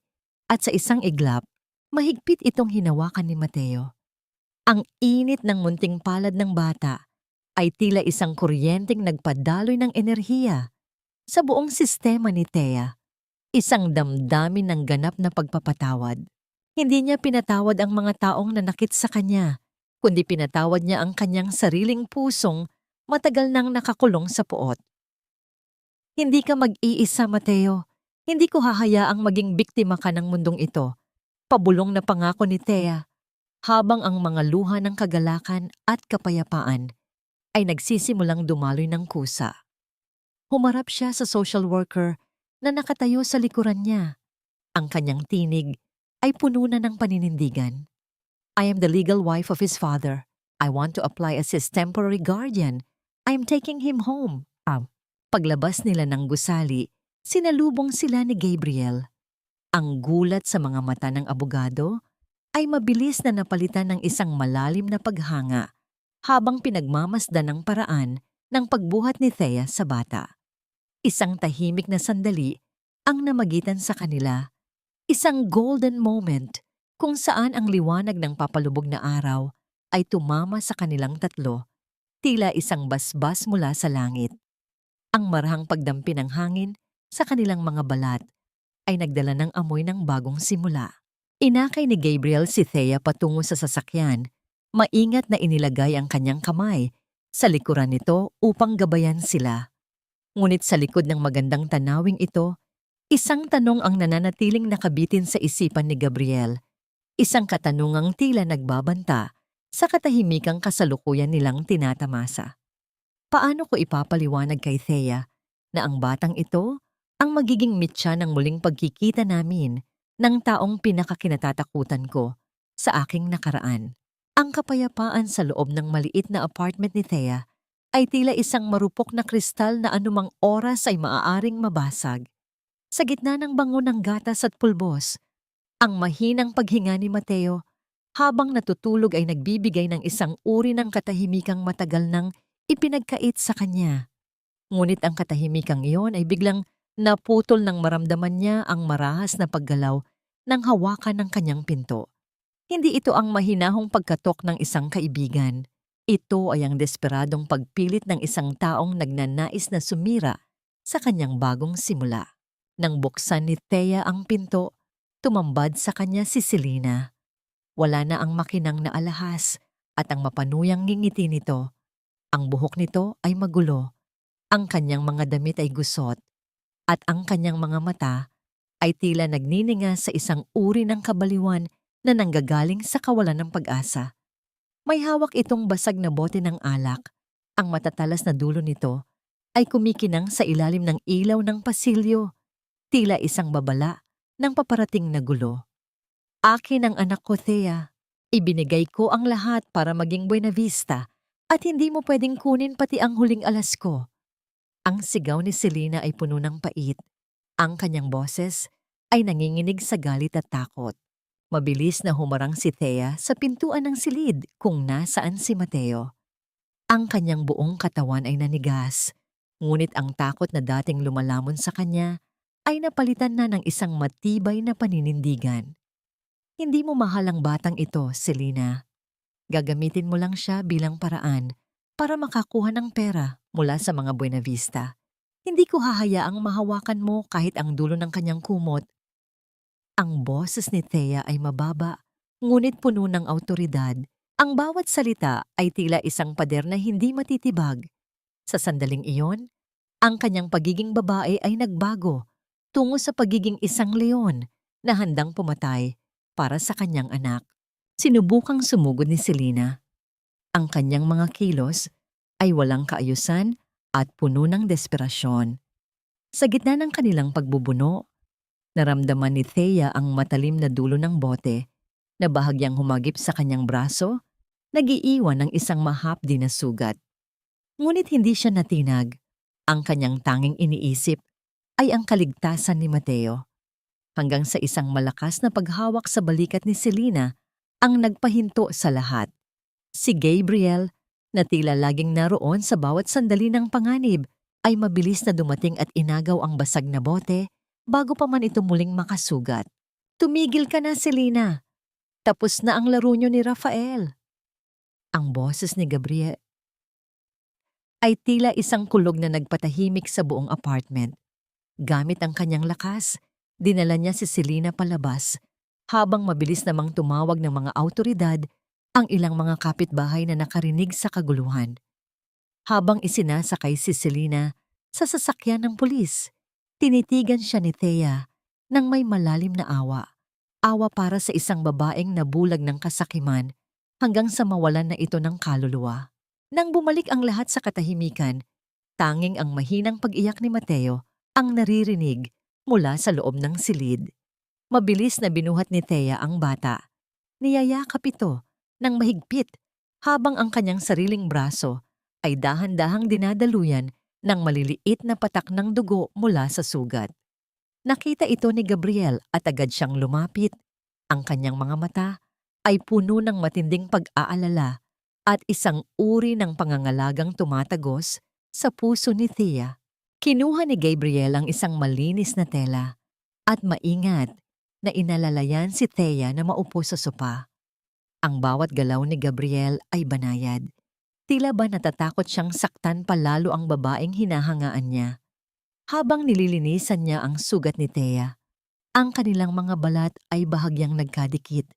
at sa isang iglap, mahigpit itong hinawakan ni Mateo. Ang init ng munting palad ng bata ay tila isang kuryenteng nagpadaloy ng enerhiya sa buong sistema ni Thea. Isang damdamin ng ganap na pagpapatawad. Hindi niya pinatawad ang mga taong nanakit sa kanya, kundi pinatawad niya ang kanyang sariling pusong matagal nang nakakulong sa puot. Hindi ka mag-iisa, Mateo. Hindi ko hahayaang maging biktima ka ng mundong ito. Pabulong na pangako ni Thea, habang ang mga luha ng kagalakan at kapayapaan ay nagsisimulang dumaloy ng kusa. Humarap siya sa social worker na nakatayo sa likuran niya. Ang kanyang tinig ay puno na ng paninindigan. I am the legal wife of his father. I want to apply as his temporary guardian. I am taking him home. Paglabas nila ng gusali, sinalubong sila ni Gabriel. Ang gulat sa mga mata ng abogado ay mabilis na napalitan ng isang malalim na paghanga habang pinagmamasdan ng paraan ng pagbuhat ni Thea sa bata. Isang tahimik na sandali ang namagitan sa kanila. Isang golden moment kung saan ang liwanag ng papalubog na araw ay tumama sa kanilang tatlo, tila isang basbas mula sa langit. Ang marahang pagdampi ng hangin sa kanilang mga balat ay nagdala ng amoy ng bagong simula. Inakay ni Gabriel si Thea patungo sa sasakyan. Maingat na inilagay ang kanyang kamay sa likuran nito upang gabayan sila. Ngunit sa likod ng magandang tanawing ito, isang tanong ang nananatiling nakabitin sa isipan ni Gabriel. Isang katanungang tila nagbabanta sa katahimikang kasalukuyan nilang tinatamasa. Paano ko ipapaliwanag kay Thea na ang batang ito ang magiging mitya ng muling pagkikita namin ng taong pinakakinatatakutan ko sa aking nakaraan? Ang kapayapaan sa loob ng maliit na apartment ni Thea ay tila isang marupok na kristal na anumang oras ay maaaring mabasag. Sa gitna ng bango ng gatas at pulbos, ang mahinang paghinga ni Mateo habang natutulog ay nagbibigay ng isang uri ng katahimikang matagal nang ipinagkait sa kanya. Ngunit ang katahimikang iyon ay biglang naputol nang maramdaman niya ang marahas na paggalaw ng hawakan ng kanyang pinto. Hindi ito ang mahinahong pagkatok ng isang kaibigan. Ito ay ang desperadong pagpilit ng isang taong nagnanais na sumira sa kanyang bagong simula. Nang buksan ni Thea ang pinto, tumambad sa kanya si Selena. Wala na ang makinang na alahas at ang mapanuyang ngingiti nito. Ang buhok nito ay magulo, ang kanyang mga damit ay gusot, at ang kanyang mga mata ay tila nagnininga sa isang uri ng kabaliwan na nanggagaling sa kawalan ng pag-asa. May hawak itong basag na bote ng alak. Ang matatalas na dulo nito ay kumikinang sa ilalim ng ilaw ng pasilyo, tila isang babala ng paparating na gulo. Akin ang anak ko, Thea. Ibinigay ko ang lahat para maging Buena Vista at hindi mo pwedeng kunin pati ang huling alas ko. Ang sigaw ni Selena ay puno ng pait. Ang kanyang boses ay nanginginig sa galit at takot. Mabilis na humarang si Thea sa pintuan ng silid kung nasaan si Mateo. Ang kanyang buong katawan ay nanigas, ngunit ang takot na dating lumalamon sa kanya ay napalitan na ng isang matibay na paninindigan. Hindi mo mahal ang batang ito, Selena. Gagamitin mo lang siya bilang paraan para makakuha ng pera mula sa mga Buena Vista. Hindi ko hahayaang mahawakan mo kahit ang dulo ng kanyang kumot. Ang boses ni Thea ay mababa, ngunit puno ng awtoridad. Ang bawat salita ay tila isang pader na hindi matitibag. Sa sandaling iyon, ang kanyang pagiging babae ay nagbago tungo sa pagiging isang leon na handang pumatay para sa kanyang anak. Sinubukang sumugod ni Selena. Ang kanyang mga kilos ay walang kaayusan at puno ng desperasyon. Sa gitna ng kanilang pagbubuno, naramdaman ni Thea ang matalim na dulo ng bote na bahagyang humagip sa kanyang braso, nag-iiwan ng isang mahapdi na sugat. Ngunit hindi siya natinag. Ang kanyang tanging iniisip ay ang kaligtasan ni Mateo. Hanggang sa isang malakas na paghawak sa balikat ni Selena ang nagpahinto sa lahat. Si Gabriel, na tila laging naroon sa bawat sandali ng panganib, ay mabilis na dumating at inagaw ang basag na bote bago pa man ito muling makasugat. "Tumigil ka na, Selena. Tapos na ang laro niyo ni Rafael." Ang boses ni Gabriel ay tila isang kulog na nagpatahimik sa buong apartment. Gamit ang kanyang lakas, dinala niya si Selena palabas, habang mabilis namang tumawag ng mga awtoridad ang ilang mga kapitbahay na nakarinig sa kaguluhan. Habang isinasakay si Selena sa sasakyan ng pulis, tinitigan siya ni Thea ng may malalim na awa. Awa para sa isang babaeng nabulag ng kasakiman hanggang sa mawalan na ito ng kaluluwa. Nang bumalik ang lahat sa katahimikan, tanging ang mahinang pag-iyak ni Mateo ang naririnig mula sa loob ng silid. Mabilis na binuhat ni Thea ang bata. Niyayakap ito ng mahigpit habang ang kanyang sariling braso ay dahan-dahang dinadaluyan ng maliliit na patak ng dugo mula sa sugat. Nakita ito ni Gabriel at agad siyang lumapit. Ang kanyang mga mata ay puno ng matinding pag-aalala at isang uri ng pangangalagang tumatagos sa puso ni Thea. Kinuha ni Gabriel ang isang malinis na tela at maingat na inalalayan si Thea na maupo sa sopa. Ang bawat galaw ni Gabriel ay banayad. Tila ba natatakot siyang saktan palalo ang babaeng hinahangaan niya. Habang nililinisan niya ang sugat ni Thea, ang kanilang mga balat ay bahagyang nagkadikit,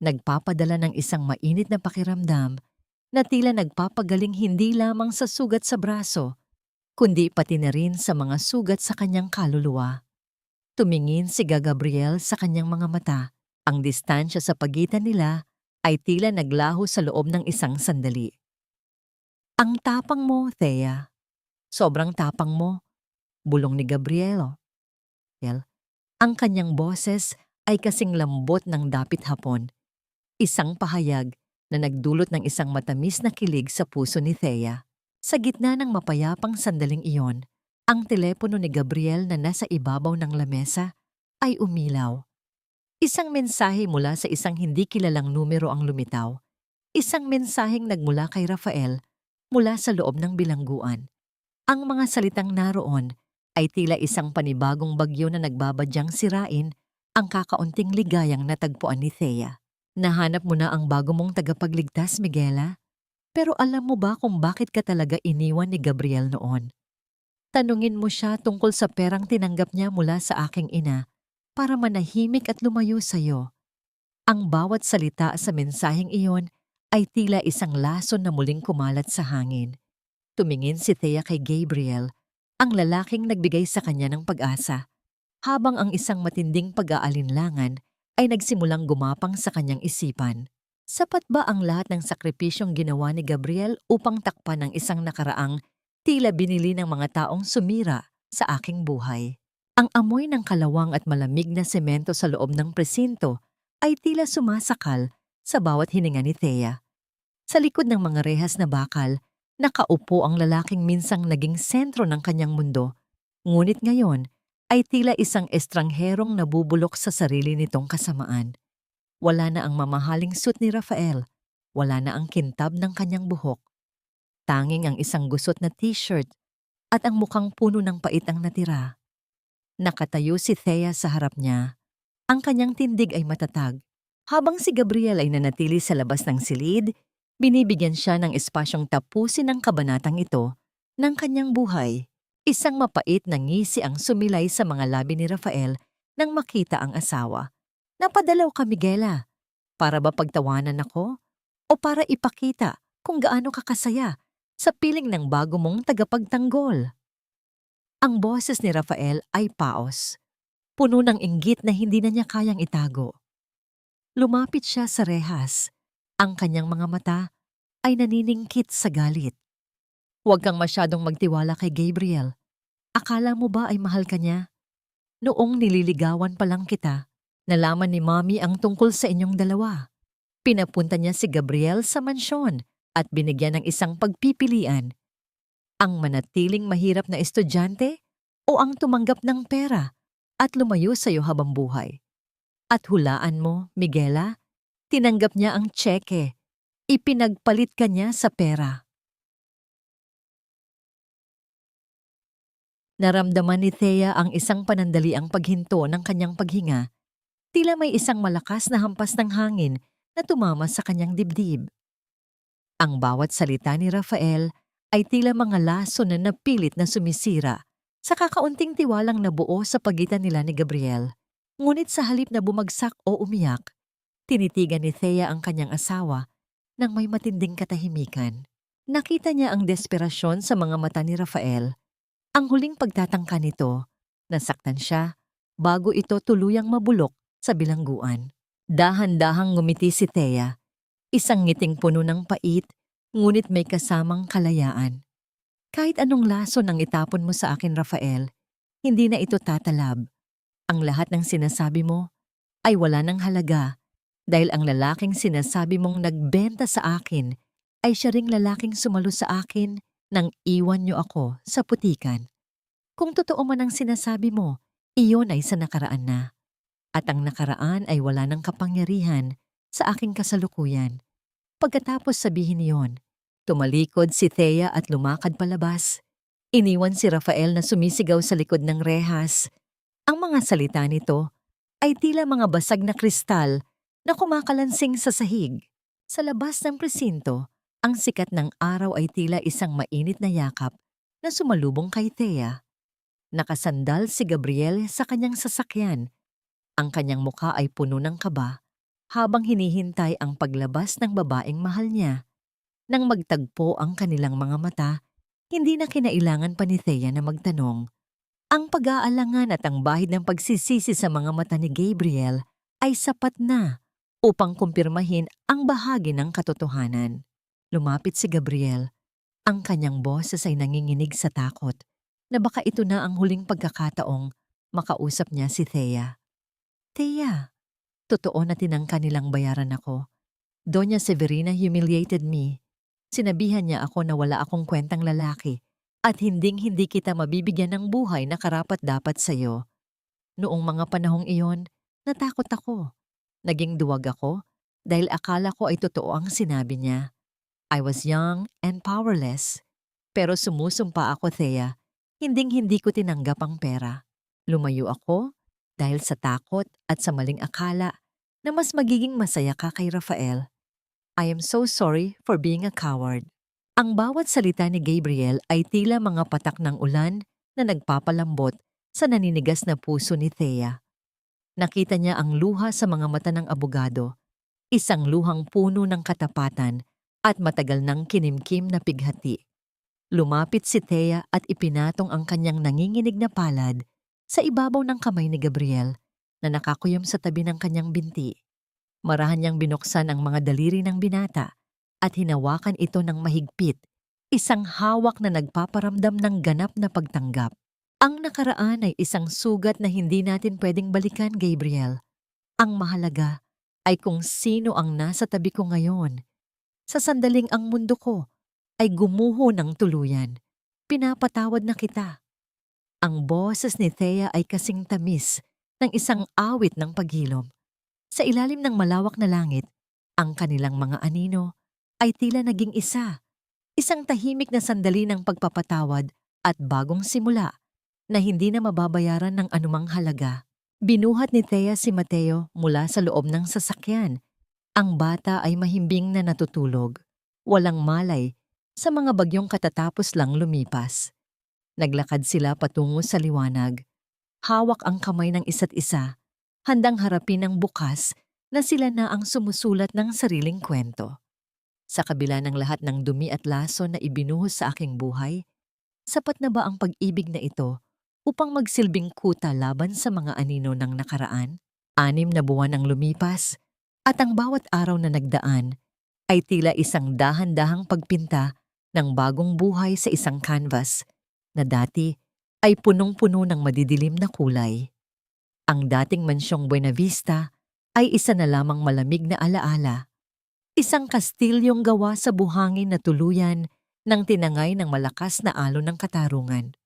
nagpapadala ng isang mainit na pakiramdam na tila nagpapagaling hindi lamang sa sugat sa braso, kundi pati na rin sa mga sugat sa kanyang kaluluwa. Tumingin si Gabriel sa kanyang mga mata. Ang distansya sa pagitan nila ay tila naglaho sa loob ng isang sandali. "Ang tapang mo, Thea. Sobrang tapang mo," bulong ni Gabriel. Ang kanyang boses ay kasing lambot ng dapit hapon. Isang pahayag na nagdulot ng isang matamis na kilig sa puso ni Thea. Sa gitna ng mapayapang sandaling iyon, ang telepono ni Gabriel na nasa ibabaw ng lamesa ay umilaw. Isang mensahe mula sa isang hindi kilalang numero ang lumitaw. Isang mensaheng nagmula kay Rafael mula sa loob ng bilangguan. Ang mga salitang naroon ay tila isang panibagong bagyo na nagbabadyang sirain ang kakaunting ligayang natagpuan ni Thea. "Nahanap mo na ang bago mong tagapagligtas, Miguela? Pero alam mo ba kung bakit ka talaga iniwan ni Gabriel noon? Tanungin mo siya tungkol sa perang tinanggap niya mula sa aking ina para manahimik at lumayo sa'yo." Ang bawat salita sa mensaheng iyon ay tila isang lason na muling kumalat sa hangin. Tumingin si Thea kay Gabriel, ang lalaking nagbigay sa kanya ng pag-asa, habang ang isang matinding pag-aalinlangan ay nagsimulang gumapang sa kanyang isipan. Sapat ba ang lahat ng sakripisyong ginawa ni Gabriel upang takpan ang isang nakaraang tila binili ng mga taong sumira sa aking buhay? Ang amoy ng kalawang at malamig na semento sa loob ng presinto ay tila sumasakal sa bawat hininga ni Thea. Sa likod ng mga rehas na bakal, nakaupo ang lalaking minsang naging sentro ng kanyang mundo, ngunit ngayon ay tila isang estrangherong nabubulok sa sarili nitong kasamaan. Wala na ang mamahaling suit ni Rafael, wala na ang kintab ng kanyang buhok. Tanging ang isang gusot na t-shirt at ang mukhang puno ng pait ang natira. Nakatayo si Thea sa harap niya. Ang kanyang tindig ay matatag. Habang si Gabriel ay nanatili sa labas ng silid, binibigyan siya ng espasyong tapusin ang kabanatang ito ng kanyang buhay. Isang mapait na ngisi ang sumilay sa mga labi ni Rafael nang makita ang asawa. Napadalaw ka, Miguela. Para ba pagtawanan ako? O para ipakita kung gaano kakasaya sa piling ng bago mong tagapagtanggol? Ang boses ni Rafael ay paos, puno ng inggit na hindi na niya kayang itago. Lumapit siya sa rehas. Ang kanyang mga mata ay naniningkit sa galit. Huwag kang masyadong magtiwala kay Gabriel. Akala mo ba ay mahal ka niya? Noong nililigawan pa lang kita, nalaman ni Mommy ang tungkol sa inyong dalawa. Pinapunta niya si Gabriel sa mansyon at binigyan ng isang pagpipilian. Ang manatiling mahirap na estudyante o ang tumanggap ng pera at lumayo sa iyo habang buhay. At hulaan mo, Miguela, tinanggap niya ang tseke. Ipinagpalit ka niya sa pera. Naramdaman ni Thea ang isang panandaliang paghinto ng kanyang paghinga. Tila may isang malakas na hampas ng hangin na tumama sa kanyang dibdib. Ang bawat salita ni Rafael ay tila mga laso na napilit na sumisira sa kakaunting tiwalang nabuo sa pagitan nila ni Gabriel. Ngunit sa halip na bumagsak o umiyak, tinitigan ni Thea ang kanyang asawa nang may matinding katahimikan. Nakita niya ang desperasyon sa mga mata ni Rafael. Ang huling pagtatangka nito, nasaktan siya bago ito tuluyang mabulok sa bilangguan. Dahan-dahang ngumiti si Thea, isang ngiting puno ng pait, ngunit may kasamang kalayaan. Kahit anong laso nang itapon mo sa akin, Rafael, hindi na ito tatalab. Ang lahat ng sinasabi mo ay wala ng halaga dahil ang lalaking sinasabi mong nagbenta sa akin ay siya ring lalaking sumalo sa akin nang iwan niyo ako sa putikan. Kung totoo man ang sinasabi mo, iyon ay sa nakaraan na. At ang nakaraan ay wala ng kapangyarihan sa aking kasalukuyan. Pagkatapos sabihin niyon, tumalikod si Thea at lumakad palabas. Iniwan si Rafael na sumisigaw sa likod ng rehas. Ang mga salita nito ay tila mga basag na kristal na kumakalansing sa sahig. Sa labas ng presinto, ang sikat ng araw ay tila isang mainit na yakap na sumalubong kay Thea. Nakasandal si Gabriel sa kanyang sasakyan. Ang kanyang mukha ay puno ng kaba habang hinihintay ang paglabas ng babaeng mahal niya. Nang magtagpo ang kanilang mga mata, hindi na kinailangan pa ni Thea na magtanong. Ang pag-aalangan at ang bahid ng pagsisisi sa mga mata ni Gabriel ay sapat na upang kumpirmahin ang bahagi ng katotohanan. Lumapit si Gabriel. Ang kanyang boses ay nanginginig sa takot na baka ito na ang huling pagkakataong makausap niya si Thea. Thea, totoo na tinangka nilang bayaran ako. Doña Severina humiliated me. Sinabihan niya ako na wala akong kwentang lalaki at hinding-hindi kita mabibigyan ng buhay na karapat-dapat sa'yo. Noong mga panahong iyon, natakot ako. Naging duwag ako dahil akala ko ay totoo ang sinabi niya. I was young and powerless. Pero sumusumpa ako, Thea. Hinding-hindi ko tinanggap ang pera. Lumayo ako dahil sa takot at sa maling akala na mas magiging masaya ka kay Rafael. I am so sorry for being a coward. Ang bawat salita ni Gabriel ay tila mga patak ng ulan na nagpapalambot sa naninigas na puso ni Thea. Nakita niya ang luha sa mga mata ng abogado, isang luhang puno ng katapatan at matagal ng kinimkim na pighati. Lumapit si Thea at ipinatong ang kanyang nanginginig na palad sa ibabaw ng kamay ni Gabriel na nakakuyom sa tabi ng kanyang binti. Marahan niyang binuksan ang mga daliri ng binata at hinawakan ito ng mahigpit, isang hawak na nagpaparamdam ng ganap na pagtanggap. Ang nakaraan ay isang sugat na hindi natin pwedeng balikan, Gabriel. Ang mahalaga ay kung sino ang nasa tabi ko ngayon. Sa sandaling ang mundo ko ay gumuho ng tuluyan. Pinapatawad na kita. Ang boses ni Thea ay kasing tamis ng isang awit ng paghilom. Sa ilalim ng malawak na langit, ang kanilang mga anino ay tila naging isa. Isang tahimik na sandali ng pagpapatawad at bagong simula na hindi na mababayaran ng anumang halaga. Binuhat ni Thea si Mateo mula sa loob ng sasakyan. Ang bata ay mahimbing na natutulog. Walang malay sa mga bagyong katatapos lang lumipas. Naglakad sila patungo sa liwanag. Hawak ang kamay ng isa't isa, handang harapin ang bukas na sila na ang sumusulat ng sariling kwento. Sa kabila ng lahat ng dumi at laso na ibinuhos sa aking buhay, sapat na ba ang pag-ibig na ito upang magsilbing kuta laban sa mga anino ng nakaraan? 6 na buwan ang lumipas at ang bawat araw na nagdaan ay tila isang dahan-dahang pagpinta ng bagong buhay sa isang canvas na dati ay punong-puno ng madidilim na kulay. Ang dating mansyong Buena Vista ay isa na lamang malamig na alaala. Isang kastilyong gawa sa buhangin na tuluyan ng tinangay ng malakas na alon ng katarungan.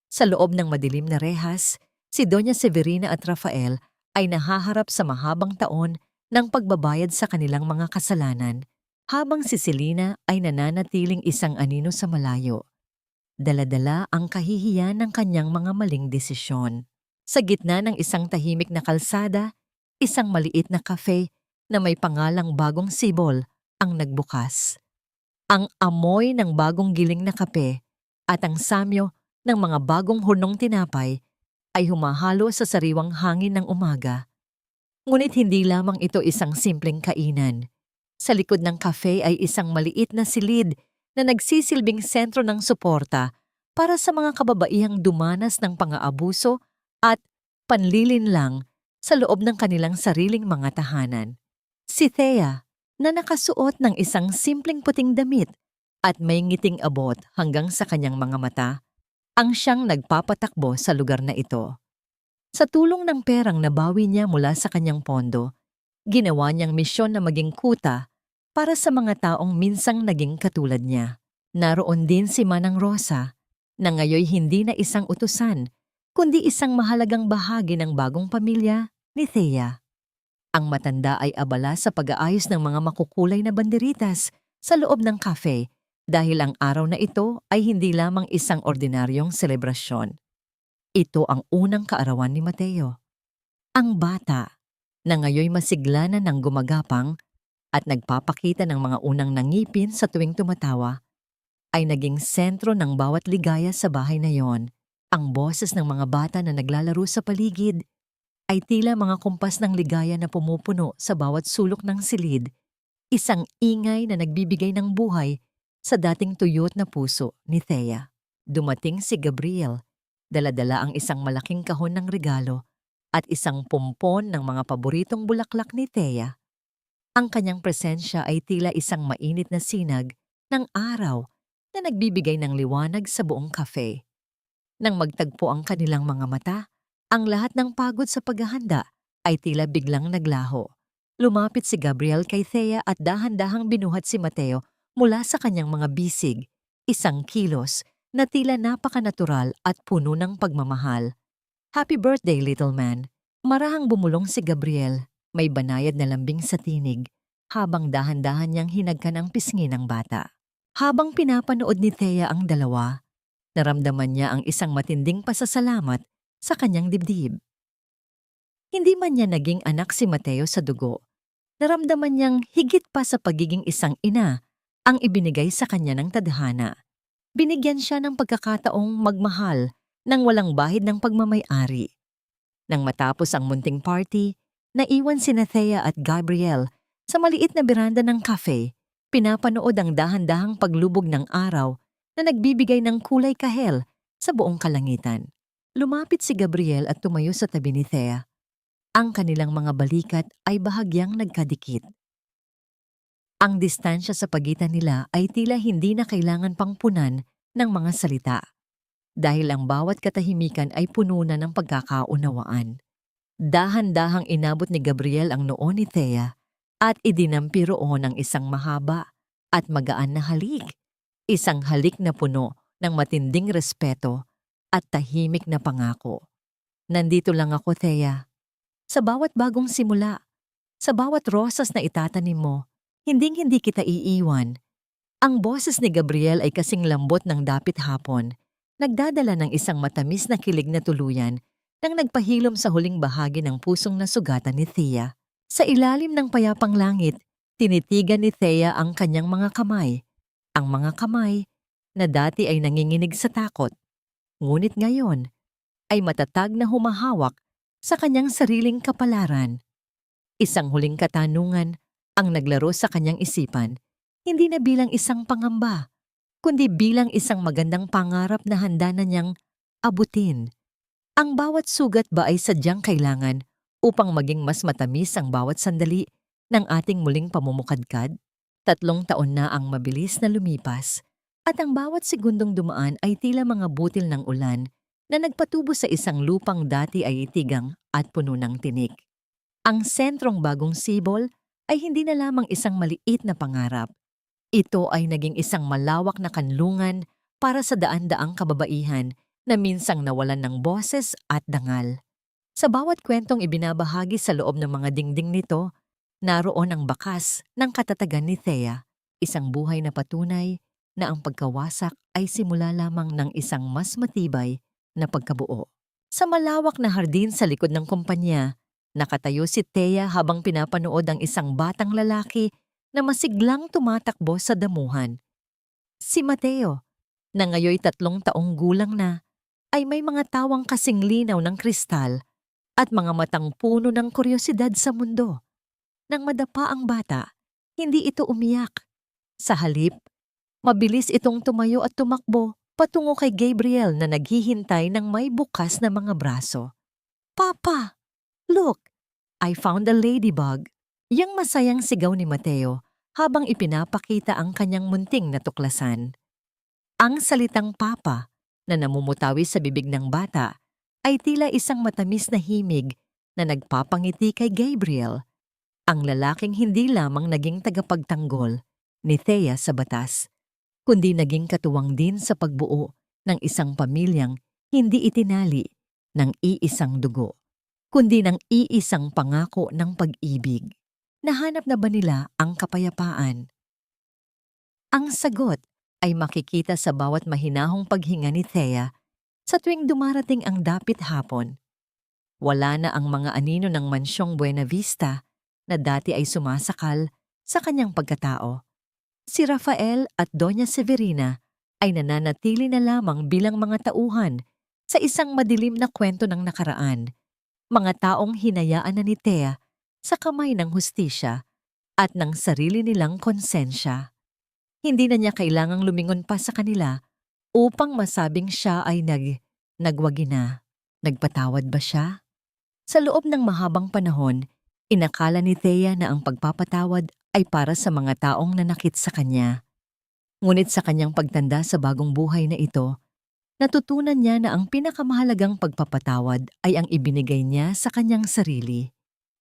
Sa loob ng madilim na rehas, si Doña Severina at Rafael ay nahaharap sa mahabang taon ng pagbabayad sa kanilang mga kasalanan, habang si Selena ay nananatiling isang anino sa malayo. Dala-dala ang kahihiyan ng kanyang mga maling desisyon. Sa gitna ng isang tahimik na kalsada, isang maliit na kafe na may pangalang Bagong Sibol ang nagbukas. Ang amoy ng bagong giling na kape at ang samyo ng mga bagong hunong tinapay ay humahalo sa sariwang hangin ng umaga. Ngunit hindi lamang ito isang simpleng kainan. Sa likod ng kafe ay isang maliit na silid na nagsisilbing sentro ng suporta para sa mga kababaihang dumanas ng pang-aabuso at panlilinlang sa loob ng kanilang sariling mga tahanan. Si Thea, na nakasuot ng isang simpleng puting damit at may ngiting abot hanggang sa kanyang mga mata, ang siyang nagpapatakbo sa lugar na ito. Sa tulong ng perang nabawi niya mula sa kanyang pondo, ginawa niyang misyon na maging kuta para sa mga taong minsang naging katulad niya. Naroon din si Manang Rosa, na ngayoy hindi na isang utusan, kundi isang mahalagang bahagi ng bagong pamilya ni Thea. Ang matanda ay abala sa pag-aayos ng mga makukulay na banderitas sa loob ng cafe dahil ang araw na ito ay hindi lamang isang ordinaryong selebrasyon. Ito ang unang kaarawan ni Mateo. Ang bata, na ngayoy masigla na ng gumagapang at nagpapakita ng mga unang nangipin sa tuwing tumatawa, ay naging sentro ng bawat ligaya sa bahay na yon. Ang boses ng mga bata na naglalaro sa paligid ay tila mga kumpas ng ligaya na pumupuno sa bawat sulok ng silid, isang ingay na nagbibigay ng buhay sa dating tuyot na puso ni Thea. Dumating si Gabriel, dala-dala ang isang malaking kahon ng regalo at isang pumpon ng mga paboritong bulaklak ni Thea. Ang kanyang presensya ay tila isang mainit na sinag ng araw na nagbibigay ng liwanag sa buong cafe. Nang magtagpo ang kanilang mga mata, ang lahat ng pagod sa paghahanda ay tila biglang naglaho. Lumapit si Gabriel kay Thea at dahan-dahang binuhat si Mateo mula sa kanyang mga bisig, isang kilos na tila napakanatural at puno ng pagmamahal. "Happy birthday, little man." Marahang bumulong si Gabriel, may banayad na lambing sa tinig, habang dahan-dahan niyang hinagkan ang pisngi ng bata. Habang pinapanood ni Thea ang dalawa, naramdaman niya ang isang matinding pasasalamat sa kanyang dibdib. Hindi man niya naging anak si Mateo sa dugo, naramdaman niyang higit pa sa pagiging isang ina ang ibinigay sa kanya ng tadhana. Binigyan siya ng pagkakataong magmahal nang walang bahid ng pagmamay-ari. Nang matapos ang munting party, naiwan sina Thea at Gabriel sa maliit na beranda ng cafe, pinapanood ang dahan-dahang paglubog ng araw na nagbibigay ng kulay kahel sa buong kalangitan. Lumapit si Gabriel at tumayo sa tabi ni Thea. Ang kanilang mga balikat ay bahagyang nagkadikit. Ang distansya sa pagitan nila ay tila hindi na kailangan pang punan ng mga salita, dahil ang bawat katahimikan ay puno na ng pagkakaunawaan. Dahan-dahang inabot ni Gabriel ang noo ni Thea at idinampi roon ang isang mahaba at magaan na halik, isang halik na puno ng matinding respeto at tahimik na pangako. "Nandito lang ako, Thea. Sa bawat bagong simula, sa bawat rosas na itatanim mo, hinding-hindi kita iiwan." Ang boses ni Gabriel ay kasing lambot ng dapit hapon, nagdadala ng isang matamis na kilig na tuluyan nang nagpahilom sa huling bahagi ng pusong nasugatan ni Thea. Sa ilalim ng payapang langit, tinitigan ni Thea ang kanyang mga kamay. Ang mga kamay na dati ay nanginginig sa takot, ngunit ngayon ay matatag na humahawak sa kanyang sariling kapalaran. Isang huling katanungan ang naglaro sa kanyang isipan, hindi na bilang isang pangamba, kundi bilang isang magandang pangarap na handa na niyang abutin. Ang bawat sugat ba ay sadyang kailangan upang maging mas matamis ang bawat sandali ng ating muling pamumukadkad? 3 taon na ang mabilis na lumipas at ang bawat segundong dumaan ay tila mga butil ng ulan na nagpatubo sa isang lupang dati ay itigang at puno ng tinik. Ang sentrong bagong sibol ay hindi na lamang isang maliit na pangarap. Ito ay naging isang malawak na kanlungan para sa daan-daang kababaihan na minsang nawalan ng boses at dangal. Sa bawat kwentong ibinabahagi sa loob ng mga dingding nito, naroon ang bakas ng katatagan ni Thea, isang buhay na patunay na ang pagkawasak ay simula lamang ng isang mas matibay na pagkabuo. Sa malawak na hardin sa likod ng kumpanya, nakatayo si Thea habang pinapanood ang isang batang lalaki na masiglang tumatakbo sa damuhan. Si Mateo, na ngayoy 3 taong gulang na, ay may mga tawang kasing linaw ng kristal at mga matang puno ng kuryosidad sa mundo. Nang madapa ang bata, hindi ito umiyak. Sa halip, mabilis itong tumayo at tumakbo patungo kay Gabriel na naghihintay ng may bukas na mga braso. "Papa, look! I found a ladybug!" Yang masayang sigaw ni Mateo habang ipinapakita ang kanyang munting natuklasan. Ang salitang papa na namumutawi sa bibig ng bata ay tila isang matamis na himig na nagpapangiti kay Gabriel, ang lalaking hindi lamang naging tagapagtanggol ni Thea sa batas, kundi naging katuwang din sa pagbuo ng isang pamilyang hindi itinali ng iisang dugo, kundi ng iisang pangako ng pag-ibig. Nahanap na ba nila ang kapayapaan? Ang sagot ay makikita sa bawat mahinahong paghinga ni Thea sa tuwing dumarating ang dapit hapon. Wala na ang mga anino ng mansyong Buena Vista na dati ay sumasakal sa kanyang pagkatao. Si Rafael at Doña Severina ay nananatili na lamang bilang mga tauhan sa isang madilim na kwento ng nakaraan, mga taong hinayaan na ni Thea sa kamay ng hustisya at ng sarili nilang konsensya. Hindi na niya kailangang lumingon pa sa kanila upang masabing siya ay nagwagi na. Nagpatawad ba siya? Sa loob ng mahabang panahon, inakala ni Thea na ang pagpapatawad ay para sa mga taong nanakit sa kanya. Ngunit sa kanyang pagtanda sa bagong buhay na ito, natutunan niya na ang pinakamahalagang pagpapatawad ay ang ibinigay niya sa kanyang sarili.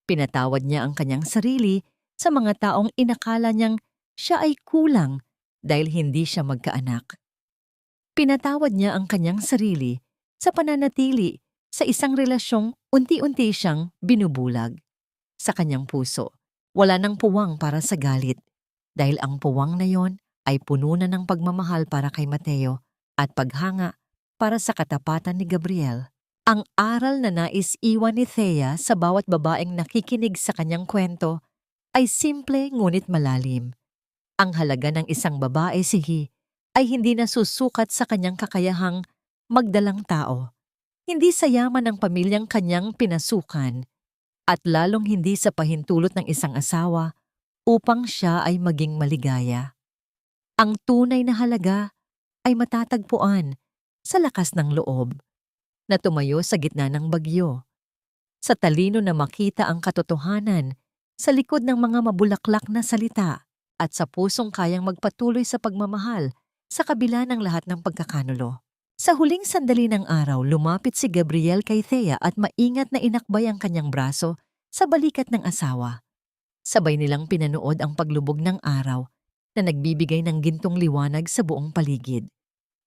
Pinatawad niya ang kanyang sarili sa mga taong inakala niyang siya ay kulang dahil hindi siya magkaanak. Pinatawad niya ang kanyang sarili sa pananatili sa isang relasyong unti-unti siyang binubulag. Sa kanyang puso, wala nang puwang para sa galit dahil ang puwang na yon ay puno na ng pagmamahal para kay Mateo at paghanga para sa katapatan ni Gabriel. Ang aral na nais iwan ni Thea sa bawat babaeng nakikinig sa kanyang kwento ay simple ngunit malalim. Ang halaga ng isang babae ay hindi nasusukat sa kanyang kakayahang magdalang tao, hindi sa yaman ng pamilyang kanyang pinasukan, at lalong hindi sa pahintulot ng isang asawa upang siya ay maging maligaya. Ang tunay na halaga ay matatagpuan sa lakas ng loob na tumayo sa gitna ng bagyo, sa talino na makita ang katotohanan sa likod ng mga mabulaklak na salita, at sa pusong kayang magpatuloy sa pagmamahal sa kabila ng lahat ng pagkakanulo. Sa huling sandali ng araw, lumapit si Gabriel kay Thea at maingat na inakbay ang kanyang braso sa balikat ng asawa. Sabay nilang pinanood ang paglubog ng araw na nagbibigay ng gintong liwanag sa buong paligid.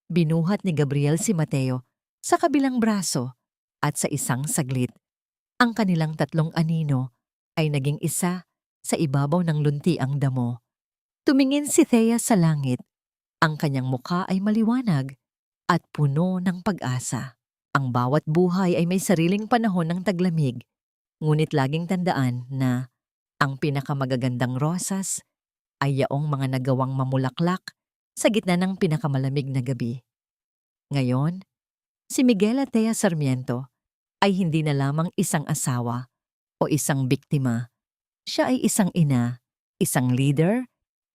Binuhat ni Gabriel si Mateo sa kabilang braso at sa isang saglit, ang kanilang 3 anino ay naging isa sa ibabaw ng luntiang damo. Tumingin si Thea sa langit. Ang kanyang mukha ay maliwanag, at puno ng pag-asa. Ang bawat buhay ay may sariling panahon ng taglamig, ngunit laging tandaan na ang pinakamagagandang rosas ay yaong mga nagawang mamulaklak sa gitna ng pinakamalamig na gabi. Ngayon, si Miguel Atea Sarmiento ay hindi na lamang isang asawa o isang biktima. Siya ay isang ina, isang leader,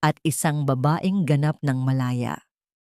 at isang babaeng ganap ng malaya.